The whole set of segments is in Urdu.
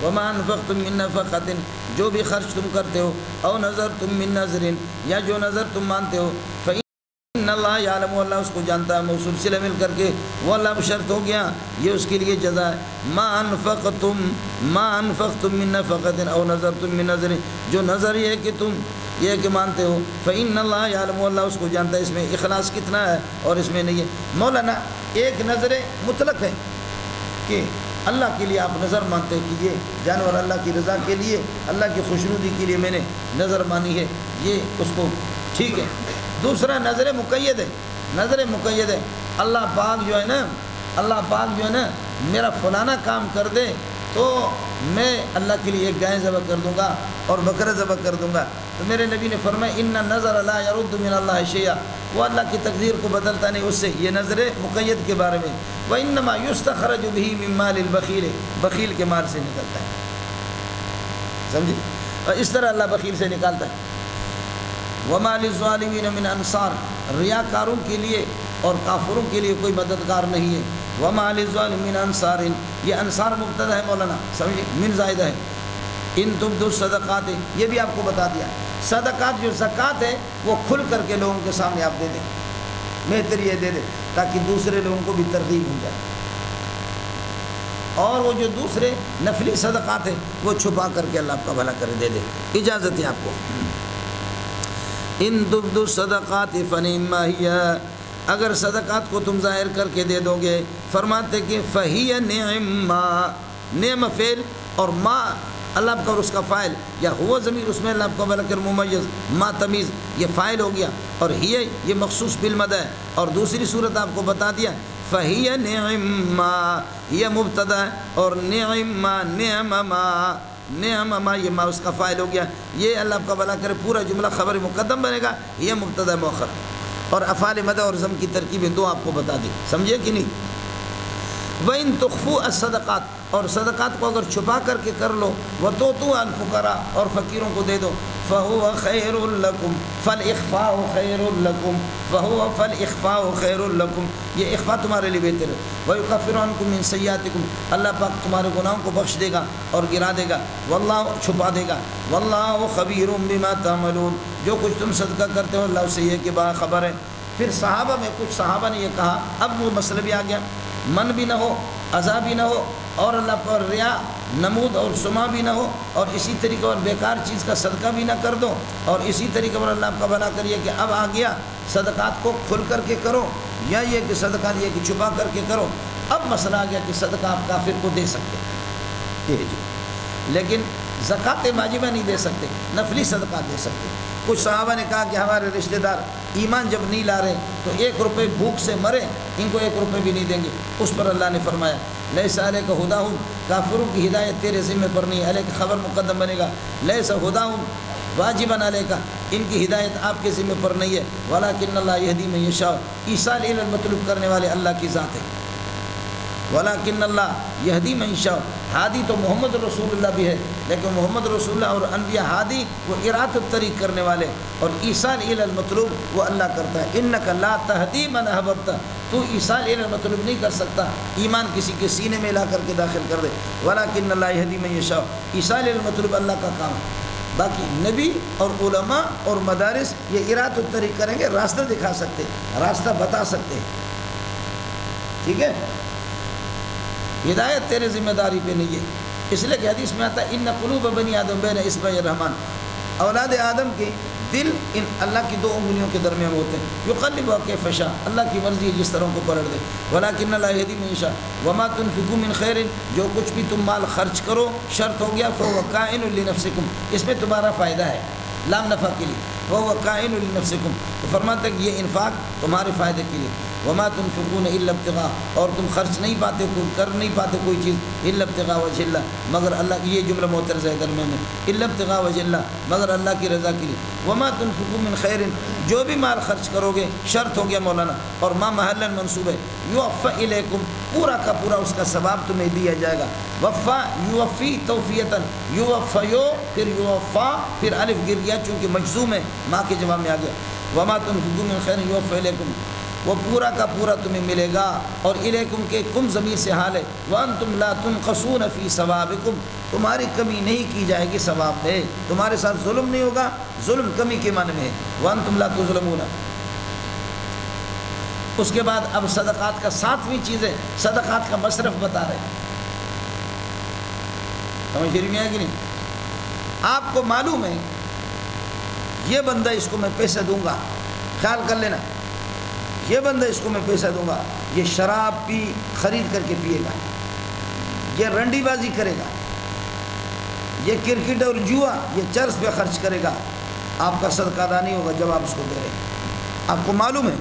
وما انفقتم من نفقۃ، جو بھی خرچ تم کرتے ہو، او نذرتم من نذر، یا جو نظر تم مانتے ہو، فإن اللہ یعلم، اللہ اس کو جانتا ہے، موصول صلہ مل کر کے وہ اللہ شرط ہو گیا، یہ اس کے لیے جزا ہے۔ ما انفقتم من نفقۃ او نذرتم من نذر، جو نظر یہ ہے کہ تم یہ کہ مانتے ہو، فإن اللہ یعلم، اللہ اس کو جانتا ہے، اس میں اخلاص کتنا ہے اور اس میں نہیں ہے۔ مولانا ایک نظر مطلق ہے کہ اللہ کے لیے آپ نظر مانتے ہیں کہ یہ جانور اللہ کی رضا کے لیے، اللہ کی خوشنودی کے لیے میں نے نظر مانی ہے، یہ اس کو ٹھیک ہے۔ دوسرا نظر مقید ہے، نظر مقید ہے، اللہ پاک جو ہے نا، اللہ پاک جو ہے نا میرا فلانا کام کر دے تو میں اللہ کے لیے ایک گائے ذبح کر دوں گا اور بکرا ذبح کر دوں گا۔ تو میرے نبی نے فرمایا ان النظر لا يرد من اللہ شیئا، وہ اللہ کی تقدیر کو بدلتا نہیں اس سے، یہ نظر مقید کے بارے میں۔ وانما یستخرج به من مال البخیل، بخیل کے مال سے نکلتا ہے، سمجھے؟ اور اس طرح اللہ بخیل سے نکالتا ہے۔ وما للظالمین من انصار، ریاکاروں کے لیے اور کافروں کے لیے کوئی مددگار نہیں ہے۔ وما للظالمین انصار، یہ انصار مبتدا ہے مولانا، سمجھے؟ من زائدہ ہے۔ ان تبدوا الصدقات، یہ بھی آپ کو بتا دیا، صدقات جو زکوٰۃ ہے وہ کھل کر کے لوگوں کے سامنے آپ دے دیں، بہتر یہ دے دیں تاکہ دوسرے لوگوں کو بھی ترغیب ہو جائے، اور وہ جو دوسرے نفلی صدقات ہیں وہ چھپا کر کے اللہ آپ کا بھلا کر دے دے، اجازت ہے آپ کو۔ ان تبدوا الصدقات فنعما ہی، اگر صدقات کو تم ظاہر کر کے دے دو گے، فرماتے کہ فہی نعما، نعم فعل اور ما اللہ کا اور اس کا فاعل، یا ہوا ضمیر اس میں اللہ کا بھلا کر ممیز، ما تمیز یہ فاعل ہو گیا، اور ہی یہ مخصوص بالمدح ہے، اور دوسری صورت آپ کو بتا دیا فہی نعما، یہ مبتدا ہے، اور نعما نعم ما یہ ما اس کا فاعل ہو گیا، یہ اللہ کا بھلا کرے پورا جملہ خبر مقدم بنے گا، یہ مبتدا مؤخر، اور افعال مدح اور ضم کی ترکیبیں دو آپ کو بتا دی، سمجھے کہ نہیں؟ وَإِن تُخْفُوا الصَّدَقَاتِ، اور صدقات کو اگر چھپا کر کے کر لو، وَتُؤْتُوهَا الْفُقَرَاءَ، اور فقیروں کو دے دو، فَهُوَ خَيْرٌ لَكُمْ فَالْإِخْفَاءُ خَيْرٌ لَكُمْ فَالْإِخْفَاءُ خَيْرٌ لَكُمْ، یہ اخفاء تمہارے لیے بہتر ہے۔ وَيُكَفِّرُ عَنْكُم مِّن سَيِّئَاتِكُمْ، اللہ پاک تمہارے گناہوں کو بخش دے گا اور گرا دے گا، واللہ چھپا دے گا، واللہ خبیر بما تعملون، جو کچھ تم صدقہ کرتے ہو اللہ اسے یہ کہ باخبر ہے۔ پھر صحابہ میں کچھ صحابہ نے یہ کہا، اب وہ مسئلہ بھی آ گیا، من بھی نہ ہو، عذاب بھی نہ ہو، اور اللہ پر ریا نمود اور سما بھی نہ ہو، اور اسی طریقے اور بیکار چیز کا صدقہ بھی نہ کر دو، اور اسی طریقے پر اللہ کا بھلا کریے کہ اب آ گیا صدقات کو کھل کر کے کرو، یا یہ کہ صدقات یہ کہ چھپا کر کے کرو۔ اب مسئلہ آ گیا کہ صدقہ آپ کافر کو دے سکتے ہیں، لیکن زکوٰۃ واجبہ نہیں دے سکتے، نفلی صدقات دے سکتے۔ کچھ صحابہ نے کہا کہ ہمارے رشتہ دار ایمان جب نہیں لا رہے تو 1 روپے بھوک سے مرے، ان کو 1 روپے بھی نہیں دیں گے۔ اس پر اللہ نے فرمایا لیس علیک ہداہم، کافروں کی ہدایت تیرے ذمہ پر نہیں ہے، علیک خبر مقدم بنے گا، لیس ہداہم واجباً علیک، ان کی ہدایت آپ کے ذمہ پر نہیں ہے، ولکن اللہ یہدی من یشاء، ایصال الی المطلوب کرنے والے اللہ کی ذات ہے، ولکن اللہ یہدی من یشاء، ہادی تو محمد رسول اللہ بھی ہے، لیکن محمد رسول اللہ اور انبیاء ہادی وہ ارات الطریق کرنے والے، اور ایصال الی المطلوب وہ اللہ کرتا ہے۔ انک لا تہدی من احببت، تو ایصال الی المطلوب نہیں کر سکتا، ایمان کسی کے سینے میں لا کر کے داخل کر دے، ولکن اللہ یہدی من یشاء، ایصال الی المطلوب اللہ کا کام ہے۔ باقی نبی اور علماء اور مدارس یہ ارات الطریق کریں گے، راستہ دکھا سکتے، راستہ بتا سکتے، ٹھیک ہے؟ ہدایت تیرے ذمہ داری پہ نہیں ہے، اس لیے کہ حدیث میں آتا ہے ان قلوب بنی آدم بین اصبع الرحمن، اولاد آدم کے دل ان اللہ کی 2 انگلیوں کے درمیان ہوتے ہیں، یقلبها کیف شاء، اللہ کی مرضی ہے جس طرح کو پلٹ دے، ولکن اللہ یہدی من یشاء، وما تنفقوا من خیر، جو کچھ بھی تم مال خرچ کرو، شرط ہو گیا فهو کائن لنفسکم، اس میں تمہارا فائدہ ہے، لام نفع کے لیے، فهو کائن لنفسکم، تو فرماتا ہے کہ یہ انفاق تمہارے فائدے کے لیے، وما تنفقون الا ابتغاء، اور تم خرچ نہیں پاتے، کر نہیں پاتے کوئی چیز، الا ابتغاء وجہ اللہ، مگر اللہ کی، یہ جملہ معترض ہے درمیان میں، الا ابتغاء وجہ اللہ، مگر اللہ کی رضا کے لیے، وما تنفقوا من خیر، جو بھی مال خرچ کرو گے، شرط ہو گیا مولانا، اور ما محلا منصوب ہے، یوفى الیکم، پورا کا پورا اس کا ثواب تمہیں دیا جائے گا، وفا یوفی توفیتا، یوفیو پھر یوفا پھر الف گر گیا چونکہ مجزوم ہے، ماں کے جواب میں آ گیا، وما تنفقوا من خیر یوفى الیکم، وہ پورا کا پورا تمہیں ملے گا۔ اور الیکم کے کم ضمیر سے حال ہے، وانتم لا تنقصون فی ثوابکم، تمہاری کمی نہیں کی جائے گی ثواب میں، تمہارے ساتھ ظلم نہیں ہوگا، ظلم کمی کے معنی میں ہے، وانتم لا تظلمون۔ اس کے بعد اب صدقات کا 7ویں چیز ہے، صدقات کا مصرف بتا رہے ہیں، سمجھ میں ہے کہ نہیں؟ آپ کو معلوم ہے یہ بندہ اس کو میں پیسے دوں گا، خیال کر لینا، یہ بندہ اس کو میں پیسہ دوں گا، یہ شراب پی خرید کر کے پیے گا، یہ رنڈی بازی کرے گا، یہ کرکٹ اور جوا یہ چرس پہ خرچ کرے گا، آپ کا صدقہ ادا نہیں ہوگا جب آپ اس کو دے رہے ہیں۔ آپ کو معلوم ہے،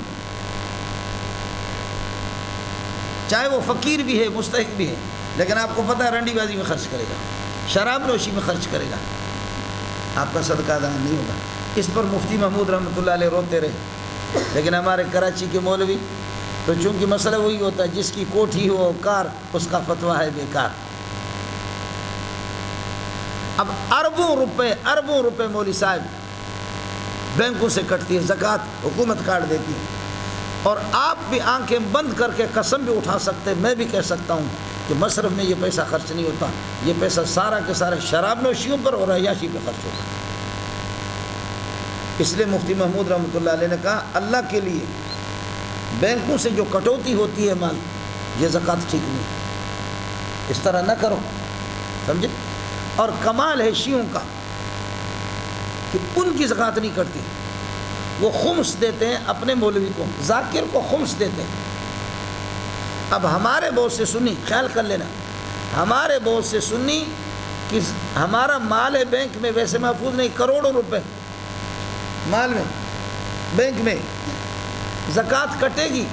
چاہے وہ فقیر بھی ہے مستحق بھی ہے، لیکن آپ کو پتہ ہے رنڈی بازی میں خرچ کرے گا، شراب نوشی میں خرچ کرے گا، آپ کا صدقہ ادا نہیں ہوگا۔ اس پر مفتی محمود رحمۃ اللہ علیہ روتے رہے، لیکن ہمارے کراچی کے مولوی تو چونکہ مسئلہ وہی ہوتا ہے، جس کی کوٹھی ہو کار اس کا فتویٰ ہے بیکار۔ اب اربوں روپے مولوی صاحب بینکوں سے کٹتی ہے، زکوٰۃ حکومت کاٹ دیتی ہے، اور آپ بھی آنکھیں بند کر کے قسم بھی اٹھا سکتے ہیں، میں بھی کہہ سکتا ہوں کہ مصرف میں یہ پیسہ خرچ نہیں ہوتا، یہ پیسہ سارا کے سارے شراب نوشیوں پر اور عیاشی پہ خرچ ہوتا ہے۔ اس لیے مفتی محمود رحمۃ اللہ علیہ نے کہا اللہ کے لیے بینکوں سے جو کٹوتی ہوتی ہے مال، یہ زکوٰۃ ٹھیک نہیں، اس طرح نہ کرو، سمجھے؟ اور کمال ہے شیعوں کا کہ ان کی زکوٰۃ نہیں کٹتی، وہ خمس دیتے ہیں اپنے مولوی کو، ذاکر کو خمس دیتے ہیں۔ اب ہمارے بہت سے سنی، خیال کر لینا، ہمارے بہت سے سنی کہ ہمارا مال ہے بینک میں ویسے محفوظ نہیں، کروڑوں روپے مال میں بینک میں زکوٰۃ کٹے گی،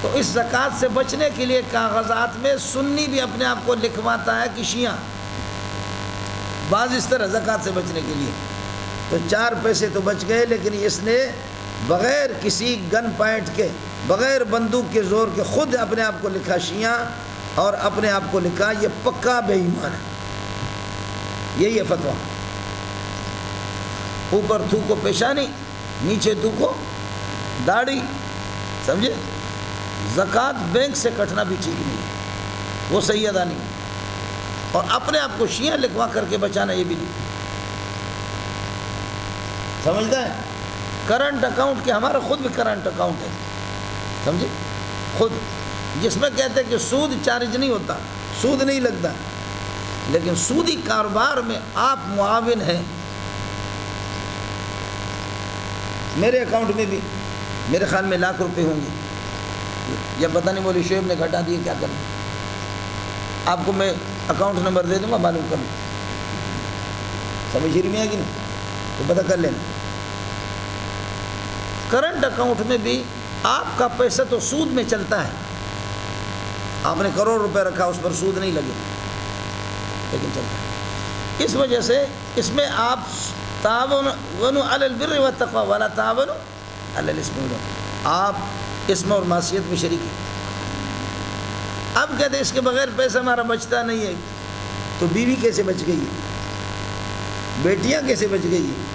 تو اس زکوٰۃ سے بچنے کے لیے کاغذات میں سنی بھی اپنے آپ کو لکھواتا ہے کہ شیعہ، بعض اس طرح زکوٰۃ سے بچنے کے لیے، تو 4 پیسے تو بچ گئے، لیکن اس نے بغیر کسی گن پوائنٹ کے، بغیر بندوق کے زور کے خود اپنے آپ کو لکھا شیعہ، اور اپنے آپ کو لکھا یہ پکا بے ایمان ہے۔ یہی ہے فتویٰ، اوپر تھوکو پیشانی، نیچے تھوکو داڑھی، سمجھے؟ زکوٰۃ بینک سے کٹنا بھی ٹھیک نہیں ہے، وہ صحیح ادا نہیں، اور اپنے آپ کو شیعہ لکھوا کر کے بچانا یہ بھی نہیں، سمجھتا ہے؟ کرنٹ اکاؤنٹ کے، ہمارا خود بھی کرنٹ اکاؤنٹ ہے، سمجھے؟ خود، جس میں کہتے ہیں کہ سود چارج نہیں ہوتا، سود نہیں لگتا، لیکن سودی کاروبار میں آپ معاون ہیں۔ میرے اکاؤنٹ میں بھی میرے خیال میں لاکھ روپے ہوں گے، یا پتہ نہیں مولوی شعیب نے گھٹا دیے، کیا کرنا، آپ کو میں اکاؤنٹ نمبر دے دوں گا، معلوم کر لیں، سمجھ میں ہے کہ نہیں، تو پتہ کر لینا۔ کرنٹ اکاؤنٹ میں بھی آپ کا پیسہ تو سود میں چلتا ہے، آپ نے کروڑ روپے رکھا، اس پر سود نہیں لگے، لیکن چلتا ہے۔ اس وجہ سے اس میں آپ تعاونوا علی البر والتقوی ولا تعاونوا علی الاثم والعدوان، آپ اسم اور معصیت میں شریک ہیں۔ اب کہتے ہیں اس کے بغیر پیسہ ہمارا بچتا نہیں ہے، تو بیوی کیسے بچ گئی ہے، بیٹیاں کیسے بچ گئی ہیں،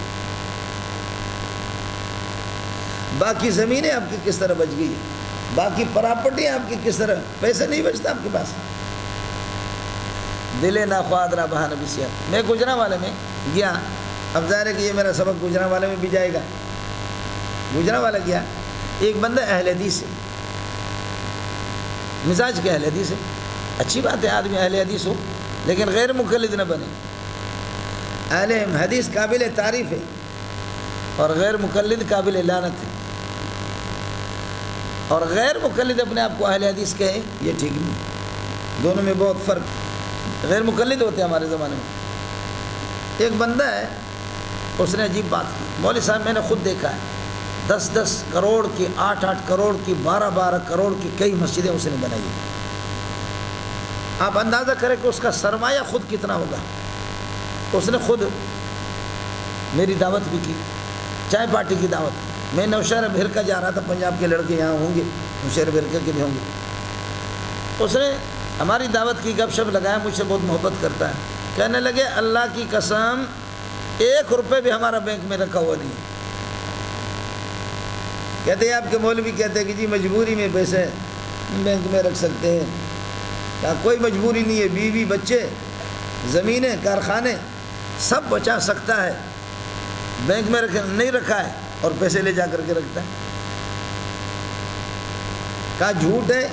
باقی زمینیں آپ کی کس طرح بچ گئی ہیں، باقی پراپرٹی آپ کی کس طرح، پیسہ نہیں بچتا آپ کے پاس۔ دل ناخواد را بہانہ بسیار۔ میں گجرانوالے میں گیا، اب ظاہر ہے کہ یہ میرا سبق گجرانوالے میں بھی جائے گا۔ گجرانوالے گیا، ایک بندہ اہل حدیث ہے، مزاج کے اہل حدیث ہے، اچھی بات ہے آدمی اہل حدیث ہو، لیکن غیر مقلد نہ بنے۔ اہل حدیث قابل تعریف ہے اور غیر مقلد قابل لعنت ہے، اور غیر مقلد اپنے آپ کو اہل حدیث کہے یہ ٹھیک نہیں، دونوں میں بہت فرق۔ غیر مقلد ہوتے ہیں ہمارے زمانے میں۔ ایک بندہ ہے، اس نے عجیب بات کی، مولوی صاحب میں نے خود دیکھا ہے، 10-10 کروڑ کی، 8-8 کروڑ کی، 12-12 کروڑ کی کئی مسجدیں اس نے بنائی ہیں۔ آپ اندازہ کریں کہ اس کا سرمایہ خود کتنا ہوگا۔ اس نے خود میری دعوت بھی کی، چائے پارٹی کی دعوت، میں نوشہر بھرکا جا رہا تھا، پنجاب کے لڑکے یہاں ہوں گے، نوشہر بھرکا کے بھی ہوں گے۔ اس نے ہماری دعوت کی، گپ شپ لگایا، مجھ سے بہت محبت کرتا ہے، کہنے لگے اللہ کی قسم 1 روپے بھی ہمارا بینک میں رکھا ہوا نہیں، کہتے ہیں آپ کے مولوی کہتے ہیں کہ جی مجبوری میں پیسے بینک میں رکھ سکتے ہیں. کہا کوئی مجبوری نہیں ہے، بیوی بچے زمینیں کارخانے سب بچا سکتا ہے، بینک میں نہیں رکھا ہے اور پیسے لے جا کر کے رکھتا ہے. کہا جھوٹ ہے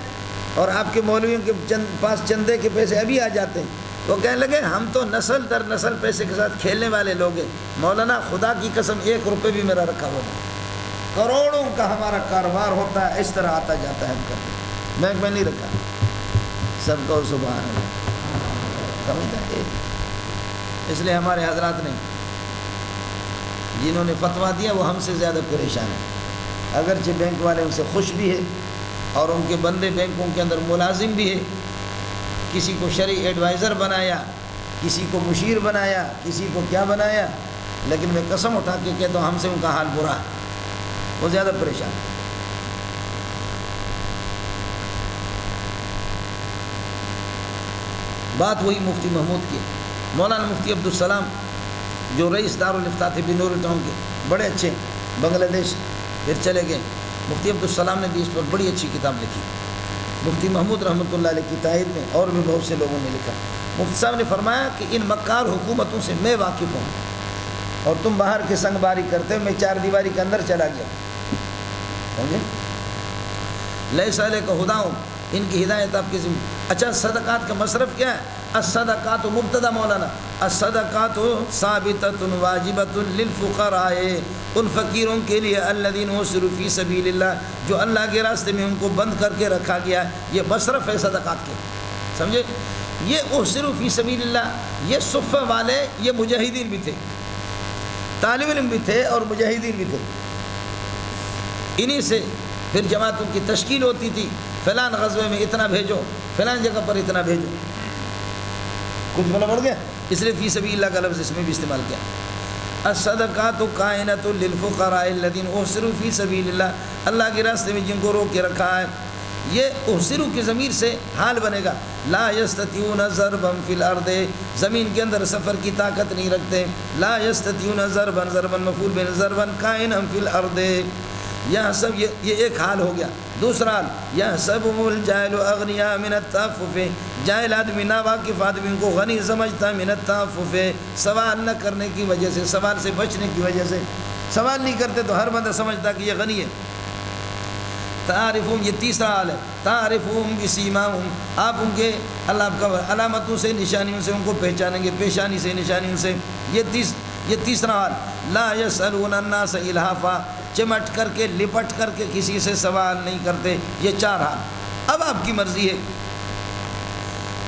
اور آپ کے مولویوں کے پاس چندے کے پیسے ابھی آ جاتے ہیں. وہ کہنے لگے ہم تو نسل در نسل پیسے کے ساتھ کھیلنے والے لوگ ہیں مولانا، خدا کی قسم 1 روپے بھی میرا رکھا ہوا نہیں، کروڑوں کا ہمارا کاروبار ہوتا ہے، اس طرح آتا جاتا ہے، ہم کرتے بینک میں نہیں رکھا. سب کو سبحان اللہ. سمجھتا ہے؟ اس لیے ہمارے حضرات نے جنہوں نے فتویٰ دیا وہ ہم سے زیادہ پریشان ہیں، اگرچہ بینک والے ان سے خوش بھی ہے اور ان کے بندے بینکوں کے اندر ملازم بھی ہے. کسی کو شرعی ایڈوائزر بنایا، کسی کو مشیر بنایا، کسی کو کیا بنایا، لیکن میں قسم اٹھا کے کہتا ہوں ہم سے ان کا حال برا ہے، وہ زیادہ پریشان ہے. بات وہی مفتی محمود کی. مولانا مفتی عبدالسلام جو رئیس دارالفتاء تھے بنور ٹاؤن کے، بڑے اچھے، بنگلہ دیش پھر چلے گئے. مفتی عبدالسلام نے بھی اس پر بڑی اچھی کتاب لکھی. مفتی محمود رحمۃ اللہ علیہ کی تائید میں اور بھی بہت سے لوگوں نے لکھا. مفتی صاحب نے فرمایا کہ ان مکار حکومتوں سے میں واقف ہوں اور تم باہر کے سنگ باری کرتے ہو، میں 4 دیواری کے اندر چلا گیا. سمجھے؟ لیس علیک ہداہم، ان کی ہدایت آپ کی ذمہ. اچھا صدقات کا مصرف کیا ہے؟ الصدقات مبتدا مولانا، الصدقات ثابتۃ واجبۃ للفقراء، ان فقیروں کے لیے الذین اسروا فی سبیل اللہ، جو اللہ کے راستے میں ان کو بند کر کے رکھا گیا ہے. یہ مصرف ہے صدقات کے. سمجھے؟ یہ اسروا فی سبیل اللہ، یہ صفہ والے، یہ مجاہدین بھی تھے، طالب علم بھی تھے اور مجاہدین بھی تھے. انہی سے پھر جماعتوں کی تشکیل ہوتی تھی، فلان غزوے میں اتنا بھیجو، فلان جگہ پر اتنا بھیجو. کچھ بنا پڑ گیا، اس لیے فی سبیل اللہ کا لفظ اس میں بھی استعمال کیا. الصدقات کائنۃ للفقراء الذین احصروا فی سبیل اللہ، اللہ کے راستے میں جن کو روک کے رکھا ہے. یہ احصروا کی ضمیر سے حال بنے گا. لا یستطیعون ضربا فی الارض، زمین کے اندر سفر کی طاقت نہیں رکھتے. لا یستطیعون ضربا، ضربا مفعول بین ضربا کائنا فی الارض. یہاں سب یہ ایک حال ہو گیا. دوسرا حال، یحسبهم الجاہل اغنیاء من التعفف، جاہل آدمی ناواقف آدمی کو غنی سمجھتا من التعفف، سوال نہ کرنے کی وجہ سے، سوال سے بچنے کی وجہ سے. سوال نہیں کرتے تو ہر بندہ سمجھتا کہ یہ غنی ہے. تعارفہم، یہ تیسرا حال ہے. تعارفہم بسیماہم، آپ ان کے اللہ کا علامتوں سے، نشانیوں سے ان کو پہچانیں گے، پیشانی سے، نشانیوں سے. یہ تیسرا حال. لا یسألون الناس الہافا، چمٹ کر کے لپٹ کر کے کسی سے سوال نہیں کرتے. یہ 4 حال. اب آپ کی مرضی ہے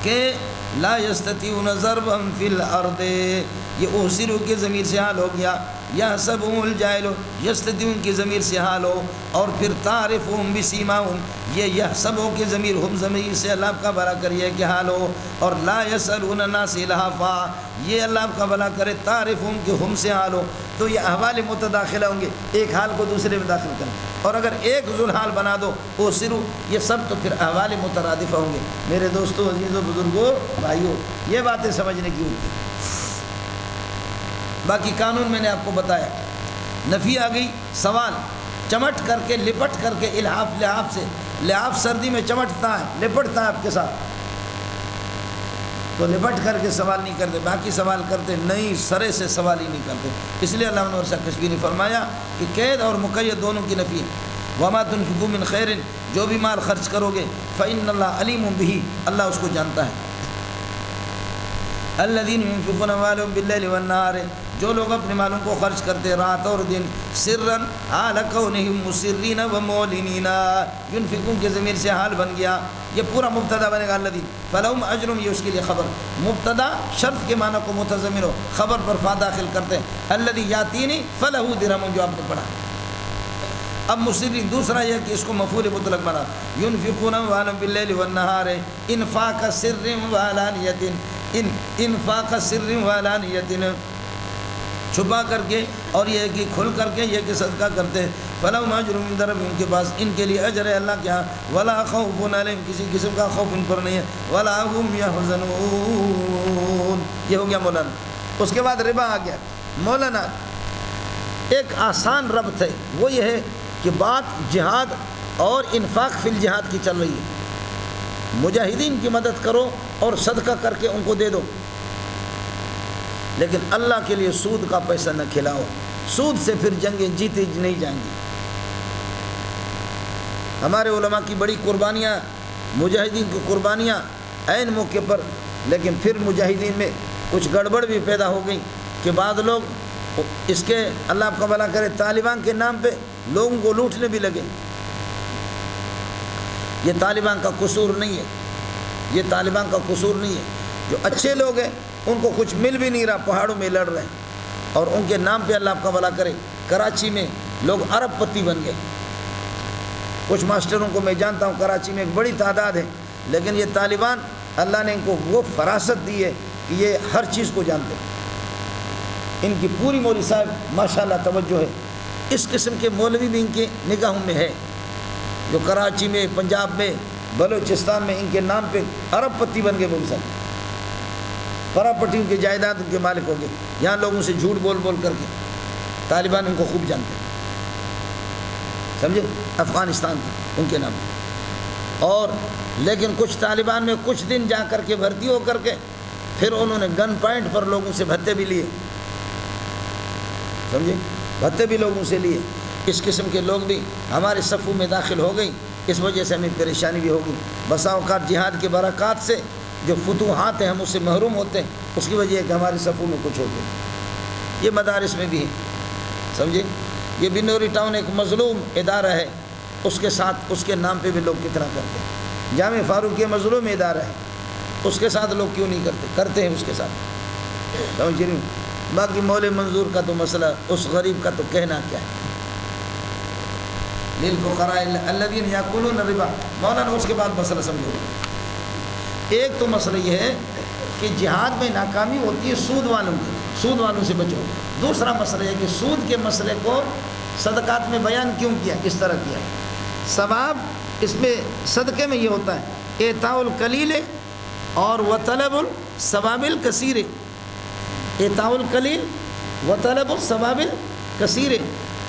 کہ لا یستطیعون ضربا فی الارض، یہ احصروا کی ضمیر سے حال ہو گیا. یحسبهم الجاہل، یستطیعون کی ضمیر سے حال ہو. اور پھر تعرفهم بسیماہم، یہ یحسبو کی ضمیر ہم ضمیر سے اللہ کا بھلا کریے کہ حال ہو. اور لا یسألون الناس الہافا، یہ اللہ کا بھلا کرے تعرفهم کہ ہم سے حال ہو. تو یہ احوال متداخلہ ہوں گے، ایک حال کو دوسرے میں داخل کریں. اور اگر ایک ذوالحال بنا دو احصروا، یہ سب تو پھر احوال مترادفہ ہوں گے. میرے دوستوں، عزیزوں، بزرگوں، بھائیوں، یہ باتیں سمجھنے کی ہوتی ہیں. باقی قانون میں نے آپ کو بتایا. نفی آ گئی، سوال چمٹ کر کے، لپٹ کر کے، الحاف لحاف سے. لحاف سردی میں چمٹتا ہے، لپٹتا ہے آپ کے ساتھ، تو لپٹ کر کے سوال نہیں کرتے. باقی سوال کرتے نہیں، سرے سے سوال ہی نہیں کرتے. اس لیے علامہ انور شاہ کشمیری نے فرمایا کہ قید اور مقید دونوں کی نفی ہے. وما تنفقوا من خیر، جو بھی مال خرچ کرو گے، فإن اللہ علیم بہ، اللہ اس کو جانتا ہے. الذین ينفقون اموالهم باللیل والنہار، جو لوگ اپنے مالوں کو خرچ کرتے رات اور دن. سرا حال کونہم مسرین ومعلنین، ينفقون کے ضمیر سے حال بن گیا. یہ پورا مبتدا بنے گا الذین، فلہم اجر، یہ اس کے لیے خبر. مبتدا شرط کے معنی کو متضمن ہو، خبر پر فا داخل کرتے ہیں. الذی یاتینی فلہ درہم، جو آپ نے پڑھا. اب مسرین دوسرا یہ کہ اس کو مفعول مطلق بنا. ينفقون اموالهم باللیل والنہار، انفاق سر وعلانیۃ، انفاق سر وعلانیۃ، چھپا کر کے اور یہ کہ کھل کر کے، یہ کہ صدقہ کرتے ہیں. فلہم اجر عند ربہم، ان کے پاس ان کے لیے اجر ہے اللہ کے ہاں. ولا خوف علیہم، کسی قسم کا خوف ان پر نہیں ہے. ولا هم يحزنون. یہ ہو گیا مولانا. اس کے بعد ربا آ گیا. مولانا ایک آسان ربط ہے، وہ یہ ہے کہ بات جہاد اور انفاق فی الجہاد کی چل رہی ہے، مجاہدین کی مدد کرو اور صدقہ کر کے ان کو دے دو، لیکن اللہ کے لیے سود کا پیسہ نہ کھلاؤ، سود سے پھر جنگیں جیتی نہیں جائیں گی۔ ہمارے علماء کی بڑی قربانیاں، مجاہدین کی قربانیاں عین موقع پر، لیکن پھر مجاہدین میں کچھ گڑبڑ بھی پیدا ہو گئی کہ بعض لوگ اس کے اللہ آپ کا بھلا کرے طالبان کے نام پہ لوگوں کو لوٹنے بھی لگے۔ یہ طالبان کا قصور نہیں ہے، یہ طالبان کا قصور نہیں ہے، جو اچھے لوگ ہیں ان کو کچھ مل بھی نہیں رہا، پہاڑوں میں لڑ رہے ہیں، اور ان کے نام پہ اللہ آپ کا بھلا کرے کراچی میں لوگ ارب پتی بن گئے۔ کچھ ماسٹروں کو میں جانتا ہوں کراچی میں ایک بڑی تعداد ہے، لیکن یہ طالبان اللہ نے ان کو وہ فراست دی ہے کہ یہ ہر چیز کو جانتے ہیں۔ ان کی پوری مولوی صاحب ماشاءاللہ توجہ ہے، اس قسم کے مولوی بھی ان کے نگاہوں میں ہے، جو کراچی میں، پنجاب میں، بلوچستان میں ان کے نام پہ ارب پتی بن گئے مولوی صاحب، پراپرٹیوں کی جائیداد ان کے مالک ہو گئے، یہاں لوگوں سے جھوٹ بول بول کر کے۔ طالبان ان کو خوب جانتے ہیں، سمجھے، افغانستان ان کے نام پہ۔ اور لیکن کچھ طالبان میں کچھ دن جا کر کے بھرتی ہو کر کے پھر انہوں نے گن پوائنٹ پر لوگوں سے بھتے بھی لیے، سمجھے، بھتے بھی لوگوں سے لیے۔ اس قسم کے لوگ بھی ہمارے صفوں میں داخل ہو گئی، اس وجہ سے ہمیں پریشانی بھی ہوگی۔ بسا اوقات جہاد کے برکات سے جو فتوحات ہیں ہم اس سے محروم ہوتے ہیں، اس کی وجہ ہے کہ ہمارے صفوں میں کچھ ہوتے ہیں۔ یہ مدارس میں بھی ہے، سمجھے، یہ بنوری ٹاؤن ایک مظلوم ادارہ ہے، اس کے ساتھ اس کے نام پہ بھی لوگ کتنا کرتے ہیں۔ جامع فاروق یہ مظلوم ادارہ ہے، اس کے ساتھ لوگ کیوں نہیں کرتے؟ کرتے ہیں اس کے ساتھ، سمجھ رہی ہوں۔ باقی مول منظور کا تو مسئلہ، اس غریب کا تو کہنا کیا ہے، للفقراء الذین یاکلون الربا۔ مولانا اس کے بعد مسئلہ سمجھو، ایک تو مسئلہ یہ ہے کہ جہاد میں ناکامی ہوتی ہے سود والوں کی، سود والوں سے بچو۔ دوسرا مسئلہ ہے کہ سود کے مسئلے کو صدقات میں بیان کیوں کیا، کس طرح کیا؟ ثواب اس میں صدقے میں یہ ہوتا ہے اعطاء القلیل اور وطلب الثواب الکثیر، اعطاء القلیل وطلب الثواب الکثیر۔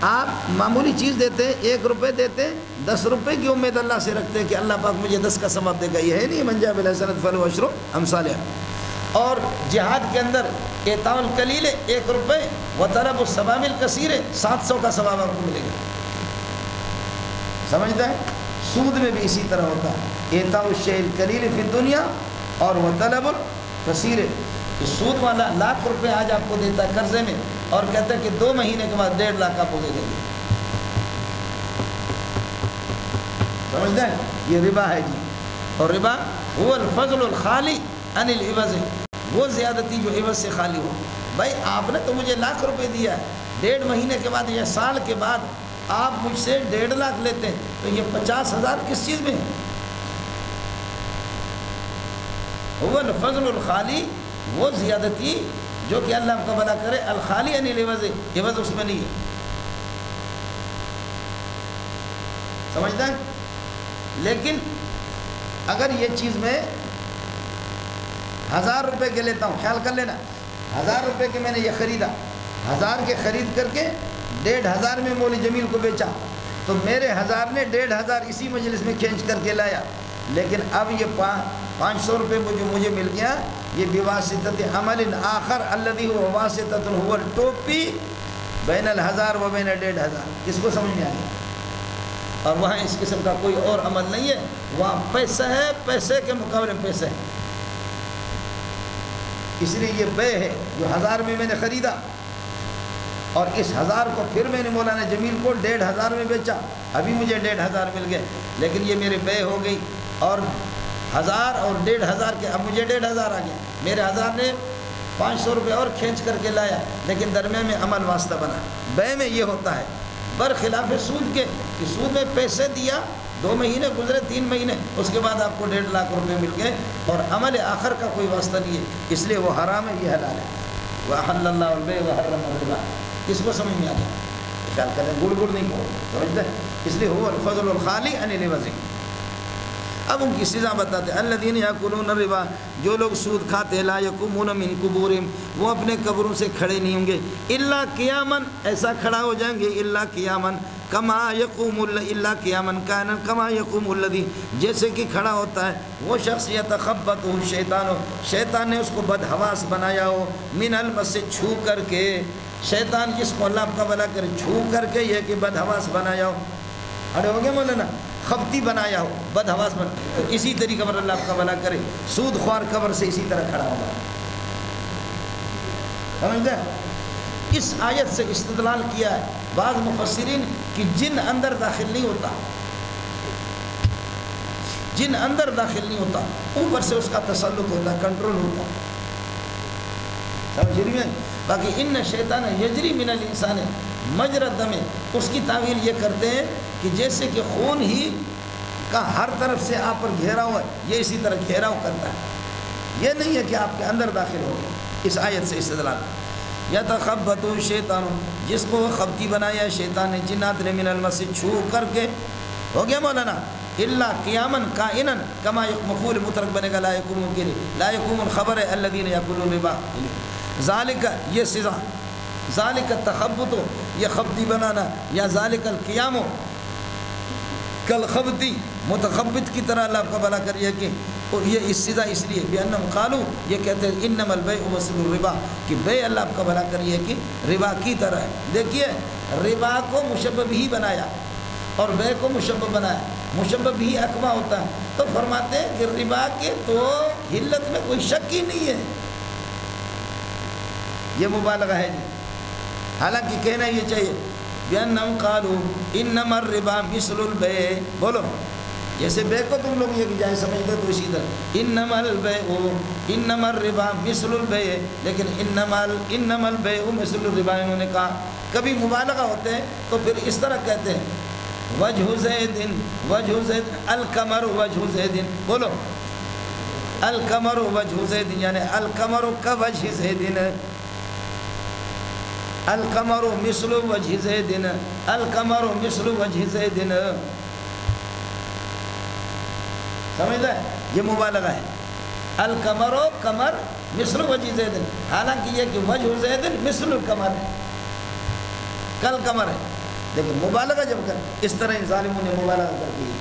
آپ معمولی چیز دیتے ہیں، 1 روپے دیتے ہیں، 10 روپے کی امید اللہ سے رکھتے ہیں کہ اللہ پاک مجھے 10 کا ثواب دے گا، یہ ہے نہیں من جاء بالحسنۃ فلہ عشر امثالها۔ اور جہاد کے اندر اعطاء القلیل 1 روپے وطلب الثواب الکثیر 700 کا ثواب آپ کو ملے گا، سمجھتا ہے؟ سود میں بھی اسی طرح ہوتا ہے، اعطاء الشیء القلیل فی الدنیا اور وطلب الکثیر۔ سود والا 1 لاکھ روپے آج آپ کو دیتا ہے قرضے میں، اور کہتا ہے کہ 2 مہینے کے بعد 1.5 لاکھ آپ کو دے دیں گے، سمجھتے ہیں؟ یہ ربا ہے جی، اور ربا هو الفضل الخالی عن العوض، وہ زیادتی جو عوض سے خالی ہو۔ بھائی آپ نے تو مجھے 1 لاکھ روپے دیا ہے، 1.5 مہینے کے بعد یا سال کے بعد آپ مجھ سے 1.5 لاکھ لیتے ہیں، تو یہ 50,000 کس چیز میں ہے؟ هو الفضل الخالی، وہ زیادتی جو کہ اللہ آپ کا بھلا کرے، الخالی عن العوض، عوض اس میں نہیں ہے، سمجھتا ہے؟ لیکن اگر یہ چیز میں 1000 روپے کے لیتا ہوں، خیال کر لینا، 1000 روپے کے میں نے یہ خریدا، 1000 کے خرید کر کے 1,500 میں مولوی جمیل کو بیچا، تو میرے 1000 نے 1,500 اسی مجلس میں کھینچ کر کے لایا، لیکن اب یہ 500 روپے جو مجھے مل گیا، یہ بواسطۃ عمل آخر الذی هو واسطۃ هو الٹوپی بین 1000 و بین 1,500۔ کس کو سمجھ میں آ گیا؟ اور وہاں اس قسم کا کوئی اور عمل نہیں ہے، وہاں پیسہ ہے، پیسے کے مقابلے میں پیسے ہے، اس لیے یہ بے ہے جو 1000 میں نے خریدا، اور اس 1000 کو پھر میں نے مولانا جمیل کو 1,500 میں بیچا، ابھی مجھے 1,500 مل گئے، لیکن یہ میرے بے ہو گئی، اور 1000 اور 1,500 کے اب مجھے 1,500 آ گیا، میرے 1000 نے 500 روپے اور کھینچ کر کے لایا، لیکن درمیان میں عمل واسطہ بنا۔ بے میں یہ ہوتا ہے، برخلاف سود کے، کہ سود میں پیسے دیا، 2 مہینے گزرے، 3 مہینے، اس کے بعد آپ کو 1.5 لاکھ روپے مل گئے، اور عمل آخر کا کوئی واسطہ نہیں ہے، اس لیے وہ حرام ہے، یہ حلال ہے۔ وَأَحَلَّ اللَّهُ الْبَيْعَ وَحَرَّمَ الرِّبَا۔ کس کو سمجھ میں آ گیا؟ خیال کریں، گڑ گڑ نہیں کہو، سمجھتے ہیں؟ اس لیے هو الفضل الخالی عن العوض۔ اب ان کی سزا بتاتے ہیں، الذین یاکلون الربا، جو لوگ سود کھاتے لا یقومون من قبورہم، وہ اپنے قبروں سے کھڑے نہیں ہوں گے، الا قیاما، ایسا کھڑا ہو جائیں گے، الا قیاما کما یقوم الا قیاما کائنا کما یقوم الذی، جیسے کہ کھڑا ہوتا ہے وہ شخص یتخبطہ الشیطان، شیطان نے اس کو بدحواس بنایا ہو، من المس، چھو کر کے، شیطان جس کو اللہ آپ کا بھلا کرے چھو کر کے یہ کہ بدحواس بنایا ہو، اڑے ہو گئے مولانا، خبتی بنایا ہو، بدحواس بنا، تو اسی طریقے پر اللہ آپ کا بھلا کرے سود خوار قبر سے اسی طرح کھڑا ہوگا. سمجھ گئے؟ اس آیت سے استدلال کیا ہے بعض مفسرین کہ جن اندر داخل نہیں ہوتا، جن اندر داخل نہیں ہوتا، اوپر سے اس کا تسلط ہوتا ہے، کنٹرول ہوتا ہے. سمجھ رہی ہیں؟ باقی ان شیطان یجری من الانسان مجرى الدم، اس کی تعویل یہ کرتے ہیں کہ جیسے کہ خون ہی کا ہر طرف سے آپ پر گھیرا ہوا ہے، یہ اسی طرح گھیراؤ کرتا ہے، یہ نہیں ہے کہ آپ کے اندر داخل ہو. اس آیت سے استدلال یتخبط الشیطان، جس کو خبتی بنایا ہے شیطان نے، جنات نے، من المس، چھو کر کے، ہو گیا مولانا، الا قیاما کائنا کما مفعول مترک بنے گا، لا یقوم کے لیے، لا یقوم خبر ہے الذین یاکلون الربا، ذالک یہ سزا، ذالک التخبط یہ خبتی بنانا، یا ذالک القیام کل خبتی متخبط کی طرح اللہ کا بھلا کریے کہ یہ اس سزا اس لیے بأنہم قالوا، یہ کہتے ہیں انما البیع مثل الربا، کہ بے اللہ آپ کا بھلا کریے کہ ربا کی طرح ہے. دیکھیے ربا کو مشبہ بھی بنایا اور بے کو مشبہ بنایا، مشبہ بھی اکبا ہوتا ہے، تو فرماتے ہیں کہ ربا کے تو حلت میں کوئی شک ہی نہیں ہے، یہ مبالغہ ہے جی. حالانکہ کہنا یہ چاہیے بأنہم قالوا انما الربا مثل البیع، بولو جیسے بے کو تم لوگ یہ کہ جائے سمجھتے تو اسی طرح انما البیع انما الربا مثل البیع، لیکن انما البیع مثل الربا انہوں نے کہا. کبھی مبالغہ ہوتے ہیں تو پھر اس طرح کہتے ہیں وجہ زید القمر وجہ زید، بولو القمر وجہ زید، یعنی القمر کا وجہ زید، القمر مثل وجہ زید، القمر مثل وجہ زید، سمجھ لیں؟ یہ مبالغہ ہے. القمر قمر مثل وجہ زید، حالانکہ یہ کہ وجہ زید مثل القمر ہے، کل قمر ہے، لیکن مبالغہ جب کر اس طرح ظالموں نے مبالغہ کر دی.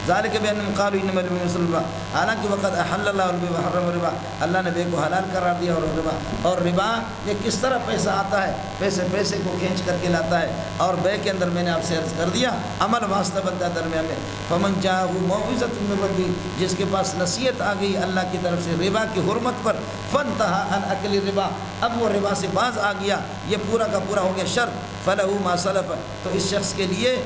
ذالک بأنہم قالوا انما البیع مثل الربا، حالانکہ وقد احل اللہ البیع وحرم الربا، اللہ نے بے کو حلال قرار دیا اور ربا یہ کس طرح پیسہ آتا ہے، پیسے کو کھینچ کر کے لاتا ہے، اور بے کے اندر میں نے آپ سے عرض کر دیا عمل واسطہ بنتا ہے درمیان میں. فمن جاءہ موعظۃ من ربہ، جس کے پاس نصیحت آ گئی اللہ کی طرف سے ربا کی حرمت پر، فانتہى عن اکل الربا، اب وہ ربا سے باز آ گیا، یہ پورا کا پورا ہو گیا شرط، فلہ ما سلف، تو اس شخص کے لیے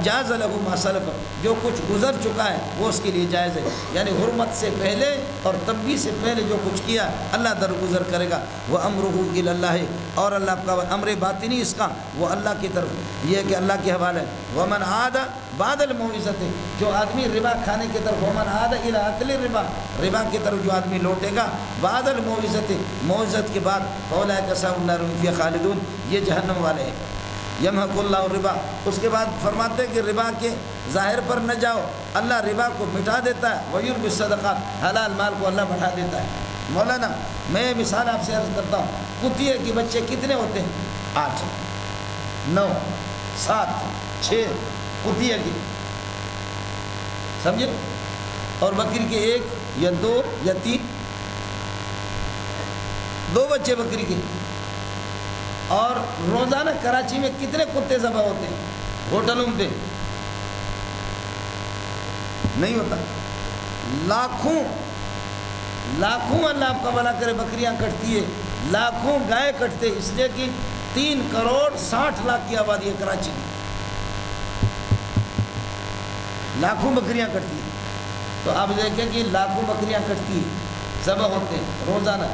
جاز لہ ما سلف، جو کچھ گزر چکا ہے وہ اس کے لیے جائز ہے، یعنی حرمت سے پہلے اور تبی سے پہلے جو کچھ کیا اللہ درگزر کرے گا. وہ امرہ الی اللہ، اور اللہ کا امر باطنی اس کا وہ اللہ کی طرف، یہ کہ اللہ کے حوالے. ومن عاد بعد الموعظۃ، جو آدمی ربا کھانے کی طرف، ومن عاد الی اکل الربا، ربا کی طرف جو آدمی لوٹے گا بعد الموعظۃ، موعظت کے بعد، فاولئک اصحاب النار هم فیہا خالدون، یہ جہنم والے ہیں. یمحق اللہ الربا، اس کے بعد فرماتے ہیں کہ ربا کے ظاہر پر نہ جاؤ، اللہ ربا کو مٹا دیتا ہے، ویربی الصدقات، حلال مال کو اللہ بڑھا دیتا ہے. مولانا میں مثال آپ سے عرض کرتا ہوں، کتیے کے بچے کتنے ہوتے ہیں؟ 8 9 7 6 کتیے کی، سمجھے؟ اور بکری کے 1 یا 2 یا 3، 2 بچے بکری کے. اور روزانہ کراچی میں کتنے کتے ذبح ہوتے ہیں ہوٹلوں پہ؟ نہیں ہوتا، لاکھوں اللہ آپ کا بھلا کرے بکریاں کٹتی ہے، لاکھوں گائے کٹتے، اس لیے کہ 3 کروڑ 60 لاکھ کی آبادی ہے کراچی کی، لاکھوں بکریاں کٹتی ہیں. تو آپ دیکھیں کہ لاکھوں بکریاں کٹتی ہیں، ذبح ہوتے ہیں روزانہ،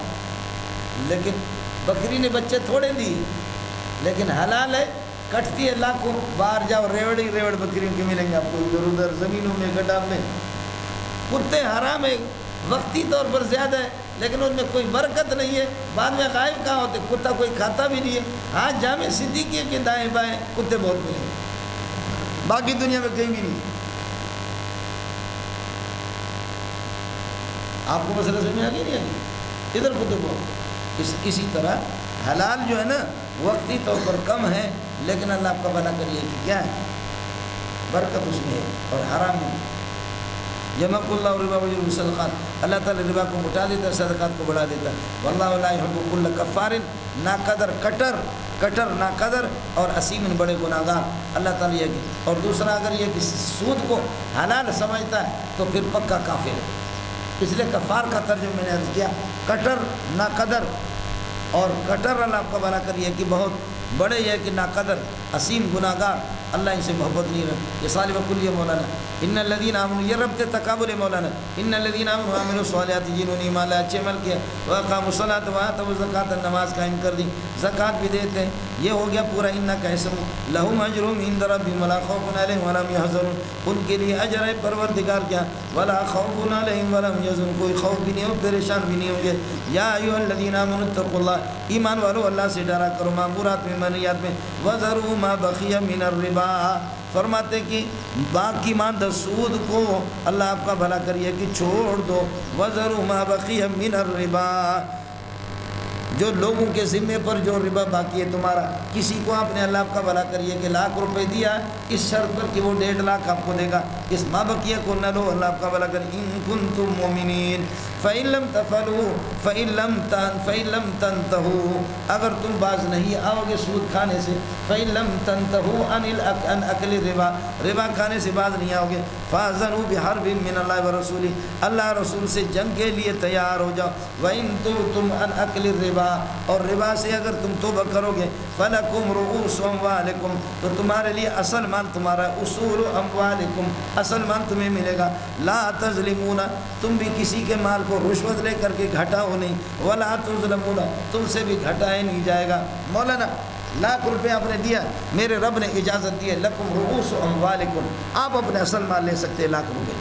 لیکن بکری نے بچے تھوڑے دیے، لیکن حلال ہے، کٹتی ہے لاکھوں. باہر جاؤ ریوڑ بکریوں کے ملیں گے آپ کو ادھر ادھر زمینوں میں گڈھا میں. کتے حرام ہے، وقتی طور پر زیادہ ہے، لیکن ان میں کوئی برکت نہیں ہے، بعد میں غائب کہاں ہوتے، کتا کوئی کھاتا بھی نہیں ہے. ہاں جامع صدیقی کے دائیں بائیں کتے بہت ملیں، باقی دنیا میں کہیں بھی نہیں. آپ کو مسئلہ سمجھ آ گئی نہیں آگی؟ ادھر کو دیکھو، اسی طرح حلال جو ہے نا وقتی طور پر کم ہے، لیکن اللہ آپ کا بھلا کریے کہ کیا ہے، برکت اس میں ہے، اور حرام ہے۔ یمحق اللہ الربا ویربی الصدقات، اللہ تعالیٰ ربا کو مٹا دیتا ہے، صدقات کو بڑھا دیتا ہے۔ واللہ لا یحب کل کفار، ناقدر کٹر ناقدر اور اسیم بڑے گناہگار، اللہ تعالیٰ یہ کہ، اور دوسرا اگر یہ کہ سود کو حلال سمجھتا ہے تو پھر پکا کافر ہے۔ اس لیے کفار کا ترجمہ میں نے عرض کیا، کٹر ناقدر، اور کٹر اللہ آپ کا بھلا کریے کہ بہت بڑے یہ کہ ناقدر اسیم گناہگار، اللہ ان سے محبت نہیں رہا۔ یہ صالح کلیہ مولانا ان الذین آمنوا، یہ رب تکابر مولانا، ان الذین آمنوا وعملوا الصالحات، جنہوں نے ایمان لایا اچھے عمل کیا، واقاموا الصلاۃ وآتوا الزکاۃ، نماز قائم کر دی، زکوٰۃ بھی دیتے ہیں، یہ ہو گیا پورا انک اسم لہم اجرہم عند ربہم ولا خوف علیہم ولا هم يحزنون، ان کے لیے اجر ہے پروردگار کیا، ولا خوف علیہم ولا هم يحزنون، کوئی خوف بھی نہیں ہو، پریشان بھی نہیں ہوں گے۔ یا ایھا الذین آمنوا اتقوا اللہ، ایمان والو اللہ سے ڈرا کرو، مامورات میں منہیات میں، وذروا ما بقی من الربا، فرماتے کہ باقی ماندہ سود کو اللہ آپ کا بھلا کریے کہ چھوڑ دو، وذروا ما بقی من الربا، جو لوگوں کے ذمے پر جو ربا باقی ہے تمہارا، کسی کو آپ نے اللہ آپ کا بھلا کریے کہ ₹1,00,000 دیا اس شرط پر کہ وہ 1.5 آپ کو دے گا، اس ما بقیہ کو نہ لو، اللہ آپ کا بھلا کرے، ان کنتم مؤمنین فإن لم تفعلوا فإن لم تنتهوا، اگر تم باز نہیں آؤ گے سود کھانے سے، فإن لم تنتهوا عن أكل الربا، ربا کھانے سے باز نہیں آؤ گے، فأذنوا بحرب من اللہ ورسولہ، اللہ رسول سے جنگ کے لیے تیار ہو جاؤ، وإن تبتم عن أكل الربا، اور ربا سے اگر تم توبہ کرو گے، فلکم رؤوس اموالکم، تو تمہارے لیے اصل مال تمہارا، اصول اموالکم، اصل مال تمہیں ملے گا، لا تظلمون، تم بھی کسی کے مال کو رشوت لے کر کے گھٹاؤ نہیں، ولا تظلمون، تم سے بھی گھٹایا نہیں جائے گا۔ مولانا ₹1,00,000 آپ نے دیا، میرے رب نے اجازت دی ہے، لکم رؤوس اموالکم، آپ اپنے اصل مال لے سکتے ہیں ₹1,00,000،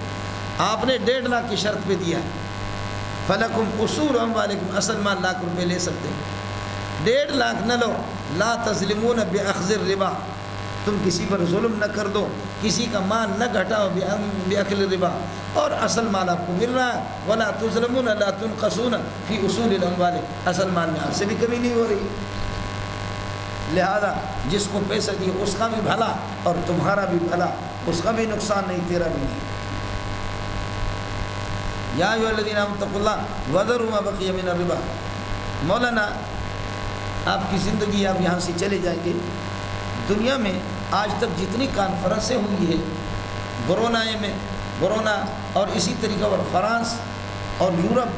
آپ نے 1.5 کی شرط پہ دیا، فلکم اصول اموالکم، اصل مال ₹1,00,000 لے سکتے ہیں، 1.5 نہ لو، لا تظلمون بأخذ الربا، تم کسی پر ظلم نہ کر دو، کسی کا مال نہ گھٹاؤ بأکل الربا، اور اصل مال آپ کو مل رہا ہے، ولا تظلمون لا تنقصون فی اصول الاموال، اصل مال میں آپ سے بھی کمی نہیں ہو رہی، لہذا جس کو پیسہ دیے اس کا بھی بھلا اور تمہارا بھی بھلا، اس کا بھی نقصان نہیں، تیرا بھی نہیں۔ یا ایھا الذین آمنوا اتقوا اللہ وذروا ما بقی من الربا، مولانا آپ کی زندگی، آپ یہاں سے چلے جائیں گے، دنیا میں آج تک جتنی کانفرنسیں ہوئی ہے، برونا اور اسی طریقہ اور فرانس اور یورپ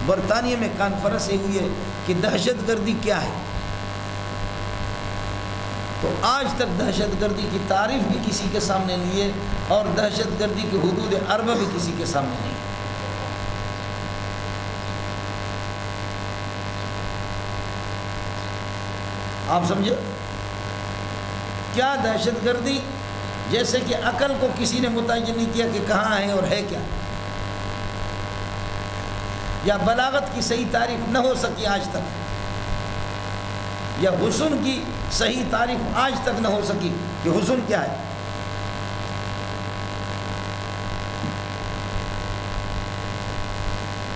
برطانیہ میں کانفرنسیں ہوئی ہے کہ دہشت گردی کیا ہے، تو آج تک دہشت گردی کی تعریف بھی کسی کے سامنے نہیں ہے، اور دہشت گردی کی حدود اربع بھی کسی کے سامنے نہیں ہے۔ آپ سمجھے کیا دہشت گردی، جیسے کہ عقل کو کسی نے متعین نہیں کیا کہ کہاں ہے اور ہے کیا، یا بلاغت کی صحیح تعریف نہ ہو سکی آج تک، یا حسن کی صحیح تعریف آج تک نہ ہو سکی کہ حسن کیا ہے۔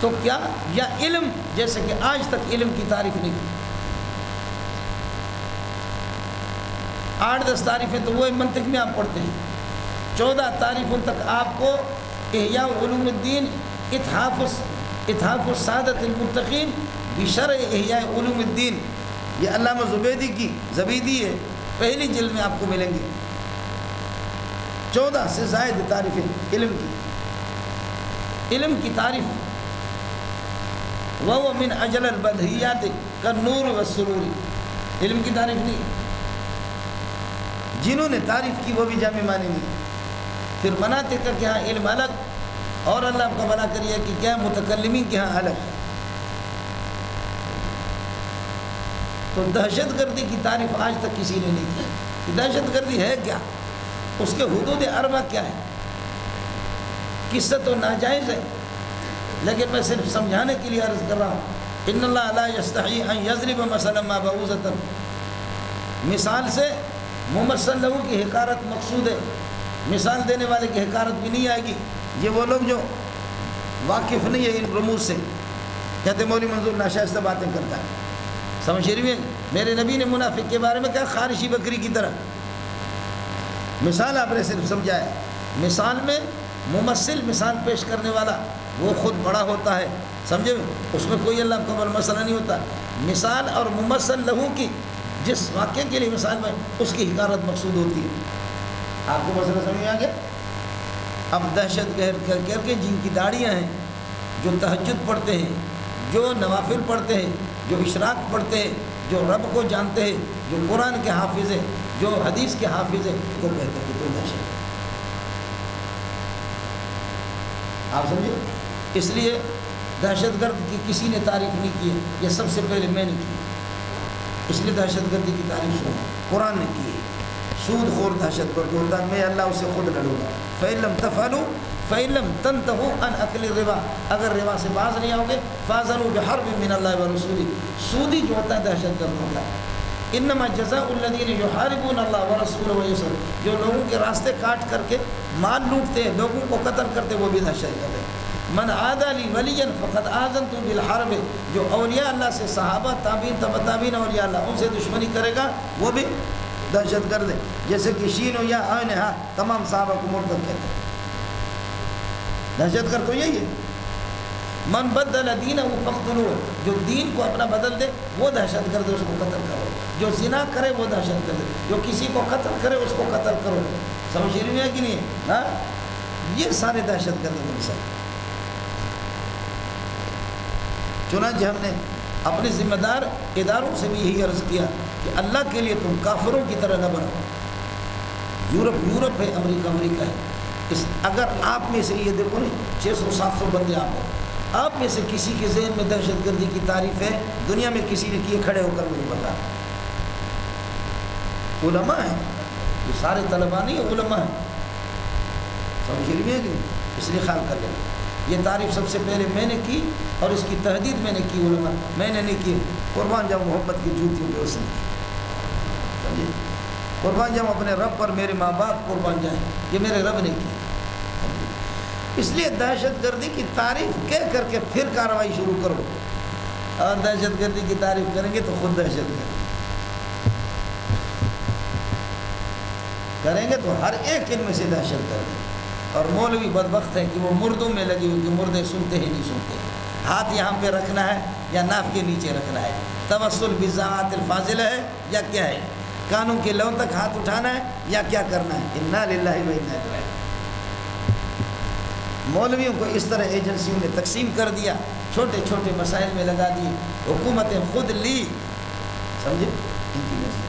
تو کیا، یا علم، جیسے کہ آج تک علم کی تعریف نہیں کی، 8-10 تعریفیں تو وہ منطق میں آپ پڑھتے ہیں، 14 تعریفوں تک آپ کو احیاء علوم الدین اتحاف السعادت المتقین بشرع احیاء علوم الدین، یہ علامہ زبیدی ہے، پہلی جلد میں آپ کو ملیں گی، 14 سے زائد تعریفیں علم کی تعریف، وَهُوَ مِنْ أَجْلَ الْبَدْهِيَّاتِ كَالنُّورِ وَالسُّرُورِ، علم کی تعریف نہیں، جنہوں نے تعریف کی وہ بھی جامع معنی نہیں، پھر مناطق کا کیا علم الگ، اور اللہ آپ کا بھلا کریے کہ کیا متکلمین کے ہاں الگ۔ تو دہشت گردی کی تعریف آج تک کسی نے نہیں کی کہ دہشت گردی ہے کیا، اس کے حدود اربع کیا ہے۔ قصہ تو ناجائز ہے، لیکن میں صرف سمجھانے کے لیے عرض کر رہا ہوں، ان اللہ لا یستحی ان یضرب مثلا ما بعوضۃ، مثال سے ممثل لہو کی حقارت مقصود ہے، مثال دینے والے کی حقارت بھی نہیں آئے گی۔ یہ وہ لوگ جو واقف نہیں ہے ان رموز سے، کہتے مولوی منظور ناشائستہ باتیں کرتا ہے. سمجھ رہی ہے؟ میرے نبی نے منافق کے بارے میں کہا خارشی بکری کی طرح. مثال آپ نے صرف سمجھا ہے. مثال میں ممثل مثال پیش کرنے والا وہ خود بڑا ہوتا ہے، سمجھے؟ اس میں کوئی اللہ کا مسئلہ نہیں ہوتا. مثال اور ممثل لہو کی جس واقعے کے لیے مثال میں اس کی حکارت مقصود ہوتی ہے. آپ کو مسئلہ سمجھ آ گیا؟ اب دہشت گرد کر کے جن کی داڑیاں ہیں، جو تہجد پڑھتے ہیں، جو نوافل پڑھتے ہیں، جو اشراق پڑھتے ہیں، جو رب کو جانتے ہیں، جو قرآن کے حافظ ہیں، جو حدیث کے حافظ ہیں، وہ کہتے ہیں کہ تو دہشت. آپ سمجھے؟ اس لیے دہشت گرد کی کسی نے تعریف نہیں کی ہے، یہ سب سے پہلے میں نے کی. اس لیے دہشت گردی کی تعریف قرآن نے کی ہے. سود خور دہشت گرد ہوتا ہے، میں اللہ اسے خود لڑوں گا. فَإِن لَمْ تَفْعَلُوا فَإِن لَمْ تَنْتَهُوا عَنْ أَكْلِ الرِّبَا، اگر ربا سے باز نہیں آؤ گے فَأَذَنُوا بِحَرْبٍ مِّنَ اللَّهِ وَرَسُولِهِ. سودی جو ہوتا ہے دہشت گرد ہوتا ہے. انما جزاء الذین یحاربون اللہ ورسولہ ویسرون، جو لوگوں کے راستے کاٹ کر کے مال لوٹتے ہیں، لوگوں کو قتل کرتے، وہ بھی دہشت گرد ہے. من عادى لي وليا فقد آذنت بالحرب، جو اولیاء اللہ سے صحابہ تابعین تبع تابعین اولیاء اللہ ان سے دشمنی کرے گا وہ بھی دہشت گرد ہے. جیسے کہ شین و یا عین ہا تمام صحابہ کو مرتد کہتے ہیں. دہشت گرد تو یہی ہے. من بدل دینہ فقتلوہ، جو دین کو اپنا بدل دے وہ دہشت گرد ہے، اس کو قتل کرو. جو زنا کرے وہ دہشت گرد ہے، جو کسی کو قتل کرے اس کو قتل کرو. سمجھ رہی ہے کہ نہیں؟ ہاں، یہ سارے دہشت گرد ہیں. سب چنانچہ ہم نے اپنے ذمہ دار اداروں سے بھی یہی عرض کیا کہ اللہ کے لیے تم کافروں کی طرح نہ بنو. یورپ ہے، امریکہ ہے. اگر آپ میں سے یہ دیکھو نہیں 600-700 بندے آپ میں سے کسی کے ذہن میں دہشت گردی کی تعریف ہے دنیا میں کسی نے کیے کھڑے ہو کر مجھے بتا. علماء ہیں، یہ سارے طلباء نہیں، علماء ہیں. سمجھ رہی ہے کہ اس لیے خیال کر لیں. یہ تعریف سب سے پہلے میں نے کی اور اس کی تحدید میں نے کی. علماء میں نے نہیں کی. قربان جاؤں محبت کی جوتیوں پہ اس نے کی. قربان جاؤں اپنے رب پر، میرے ماں باپ قربان جائیں، یہ میرے رب نے کی. اس لیے دہشت گردی کی تعریف کہہ کر کے پھر کارروائی شروع کرو. اور دہشت گردی کی تعریف کریں گے تو خود دہشت گردی کریں گے تو ہر ایک ان میں سے دہشت گردی. اور مولوی بدبخت ہے کہ وہ مردوں میں لگی ہوئی کہ مردے سنتے ہی نہیں سنتے. ہاتھ یہاں پہ رکھنا ہے یا ناف کے نیچے رکھنا ہے، توسل بالذات الفاضلہ ہے یا کیا ہے، کانوں کے لو تک ہاتھ اٹھانا ہے یا کیا کرنا ہے. انا للہ و انا الیہ راجعون. مولویوں کو اس طرح ایجنسیوں نے تقسیم کر دیا، چھوٹے چھوٹے مسائل میں لگا دی، حکومتیں خود لی. سمجھے؟ ان کی وجہ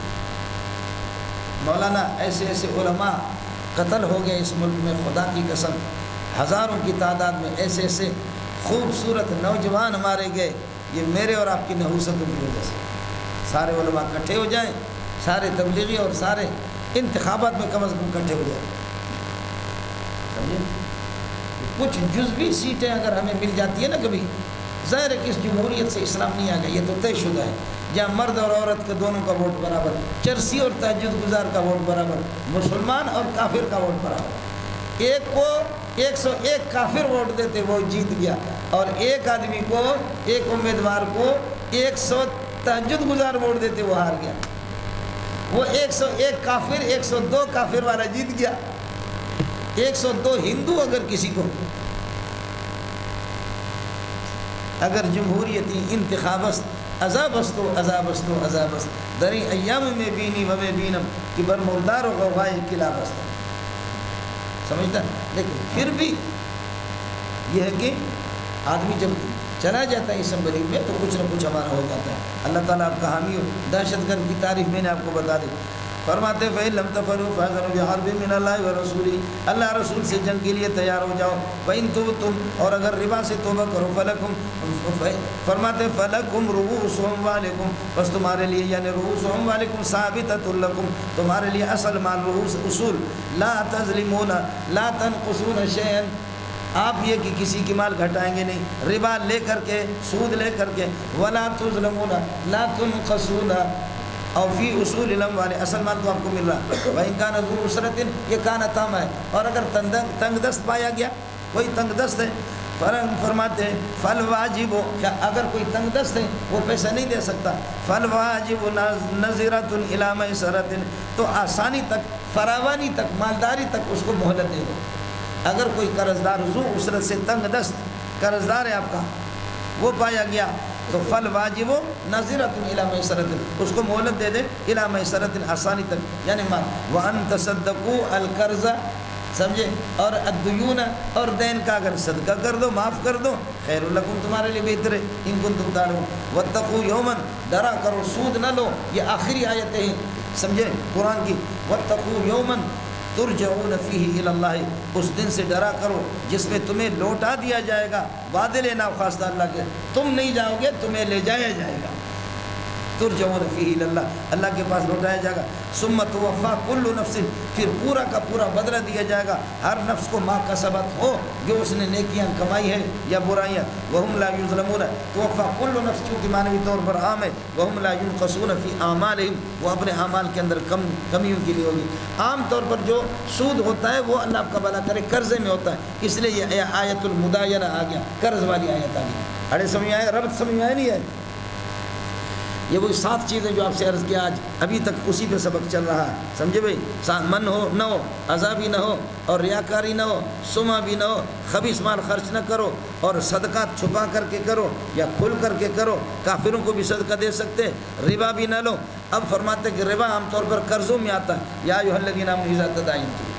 مولانا ایسے ایسے علماء قتل ہو گئے اس ملک میں، خدا کی قسم ہزاروں کی تعداد میں ایسے ایسے خوبصورت نوجوان مارے گئے. یہ میرے اور آپ کی نحوستوں کی وجہ سے. سارے علماء اکٹھے ہو جائیں، سارے تبلیغی اور سارے انتخابات میں کم از کم اکٹھے ہو جائیں. سمجھے؟ کچھ جزوی سیٹیں اگر ہمیں مل جاتی ہے نا کبھی، ظاہر ہے کہ اس جمہوریت سے اسلام نہیں آ گیا، یہ تو طے شدہ ہے. جہاں مرد اور عورت کے دونوں کا ووٹ برابر، چرسی اور تہجد گزار کا ووٹ برابر، مسلمان اور کافر کا ووٹ برابر. ایک کو 101 کافر ووٹ دیتے وہ جیت گیا، اور ایک آدمی کو، ایک امیدوار کو 100 تہجد گزار ووٹ دیتے وہ ہار گیا. وہ 101 کافر 102 کافر والا جیت گیا. 102 ہندو اگر کسی کو، اگر جمہوریتی انتخابست عذابست و عذابست و عذابست دری ایام میں بینی و میں بینم کہ بر مردار و غوغائے کلابست. سمجھتا ہے؟ لیکن پھر بھی یہ ہے کہ آدمی جب چلا جاتا ہے اسمبلی میں تو کچھ نہ کچھ ہمارا ہو جاتا ہے. اللہ تعالیٰ آپ کا حامی ہو. دہشت گرد کی تعریف میں نے آپ کو بتا دی. فرماتے فَإِن لَمْ تَفْعَلُوا فَأَذَنُوا بِحَرْبٍ مِّنَ اللَّهِ وَرَسُولِهِ، اللہ رسول سے جنگ کے لیے تیار ہو جاؤ. وَإِن تُبْتُمْ، اور اگر ربا سے توبہ کرو، فَلَكُمْ، فرماتے فَلَكُمْ رُؤُوسُ أَمْوَالِكُمْ، بس تمہارے لیے یعنی رؤوس أموالکم ثابتۃ لکم، تمہارے لیے اصل مال رؤوس اصول، لا تظلمون لا تنقصون شیئا، آپ یہ کہ کسی کی مال گھٹائیں گے نہیں، ربا لے کر کے، سود لے کر کے، ولا تظلمون لا تنقصون، اور فی اصول علم والے اصل مال تو آپ کو مل رہا. وَإِن كَانَ ذُو عُسْرَةٍ، یہ کانا تام ہے، اور اگر تنگ دست پایا گیا، کوئی تنگ دست ہے، فرماتے ہیں فل واجب ہو، کیا اگر کوئی تنگ دست ہے وہ پیسہ نہیں دے سکتا، فل واجب نظرۃ الی میسرۃ، تو آسانی تک، فراوانی تک، مالداری تک اس کو مہلت دے دو۔ اگر کوئی قرض دار ذو عسرت سے تنگ دست قرض دار ہے آپ کا، وہ پایا گیا تو فل واجب و نظرۃ الی میسرۃ، اس کو مہلت دے دے الی میسرۃ، آسانی تک، یعنی مال۔ وان تصدقوا القرض، سمجھے، اور الدیون، اور دین کا اگر صدقہ کر دو، معاف کر دو، خیر لکم، تمہارے لیے بہتر ہے، ان کنتم تعلمون۔ واتقوا یوما، ڈرا کرو، سود نہ لو، یہ آخری آیتیں ہیں سمجھے قرآن کی۔ واتقوا یوما ترجعون فیہ الی اللہ، اس دن سے ڈرا کرو جس میں تمہیں لوٹا دیا جائے گا، وعدے لینا خواستہ اللہ کے، تم نہیں جاؤ گے، تمہیں لے جایا جائے گا، ترجعون فیہ الی اللہ، اللہ کے پاس لوٹایا جائے گا۔ ثم توفی کل نفس، پھر پورا کا پورا بدلہ دیا جائے گا ہر نفس کو ما کسبت ہو، جو اس نے نیکیاں کمائی ہے یا برائیاں، وہم لا یظلمون، توفی کل نفس چونکہ معنوی طور پر عام ہے، وہم لا ينقصون فی اعمالہم، وہ اپنے اعمال کے اندر کمیوں کے لیے ہوگی۔ عام طور پر جو سود ہوتا ہے وہ اللہ آپ کا بھلا کرے قرضے میں ہوتا ہے، اس لیے یہ آیت المداینہ آ گیا، قرض والی آیت آ گئی۔ اڑے سمجھ آئے، ربط سمجھ آئے نہیں ہے؟ یہ وہی 7 چیزیں جو آپ سے عرض کیا، آج ابھی تک اسی پہ سبق چل رہا ہے، سمجھے بھائی؟ من ہو نہ ہو، عذابی نہ ہو، اور ریاکاری نہ ہو، سما بھی نہ ہو، خبیث مال خرچ نہ کرو، اور صدقات چھپا کر کے کرو یا کھل کر کے کرو، کافروں کو بھی صدقہ دے سکتے، ربا بھی نہ لو۔ اب فرماتے کہ ربا عام طور پر قرضوں میں آتا ہے، یا ایھا الذین آمنوا اذا تداینتم،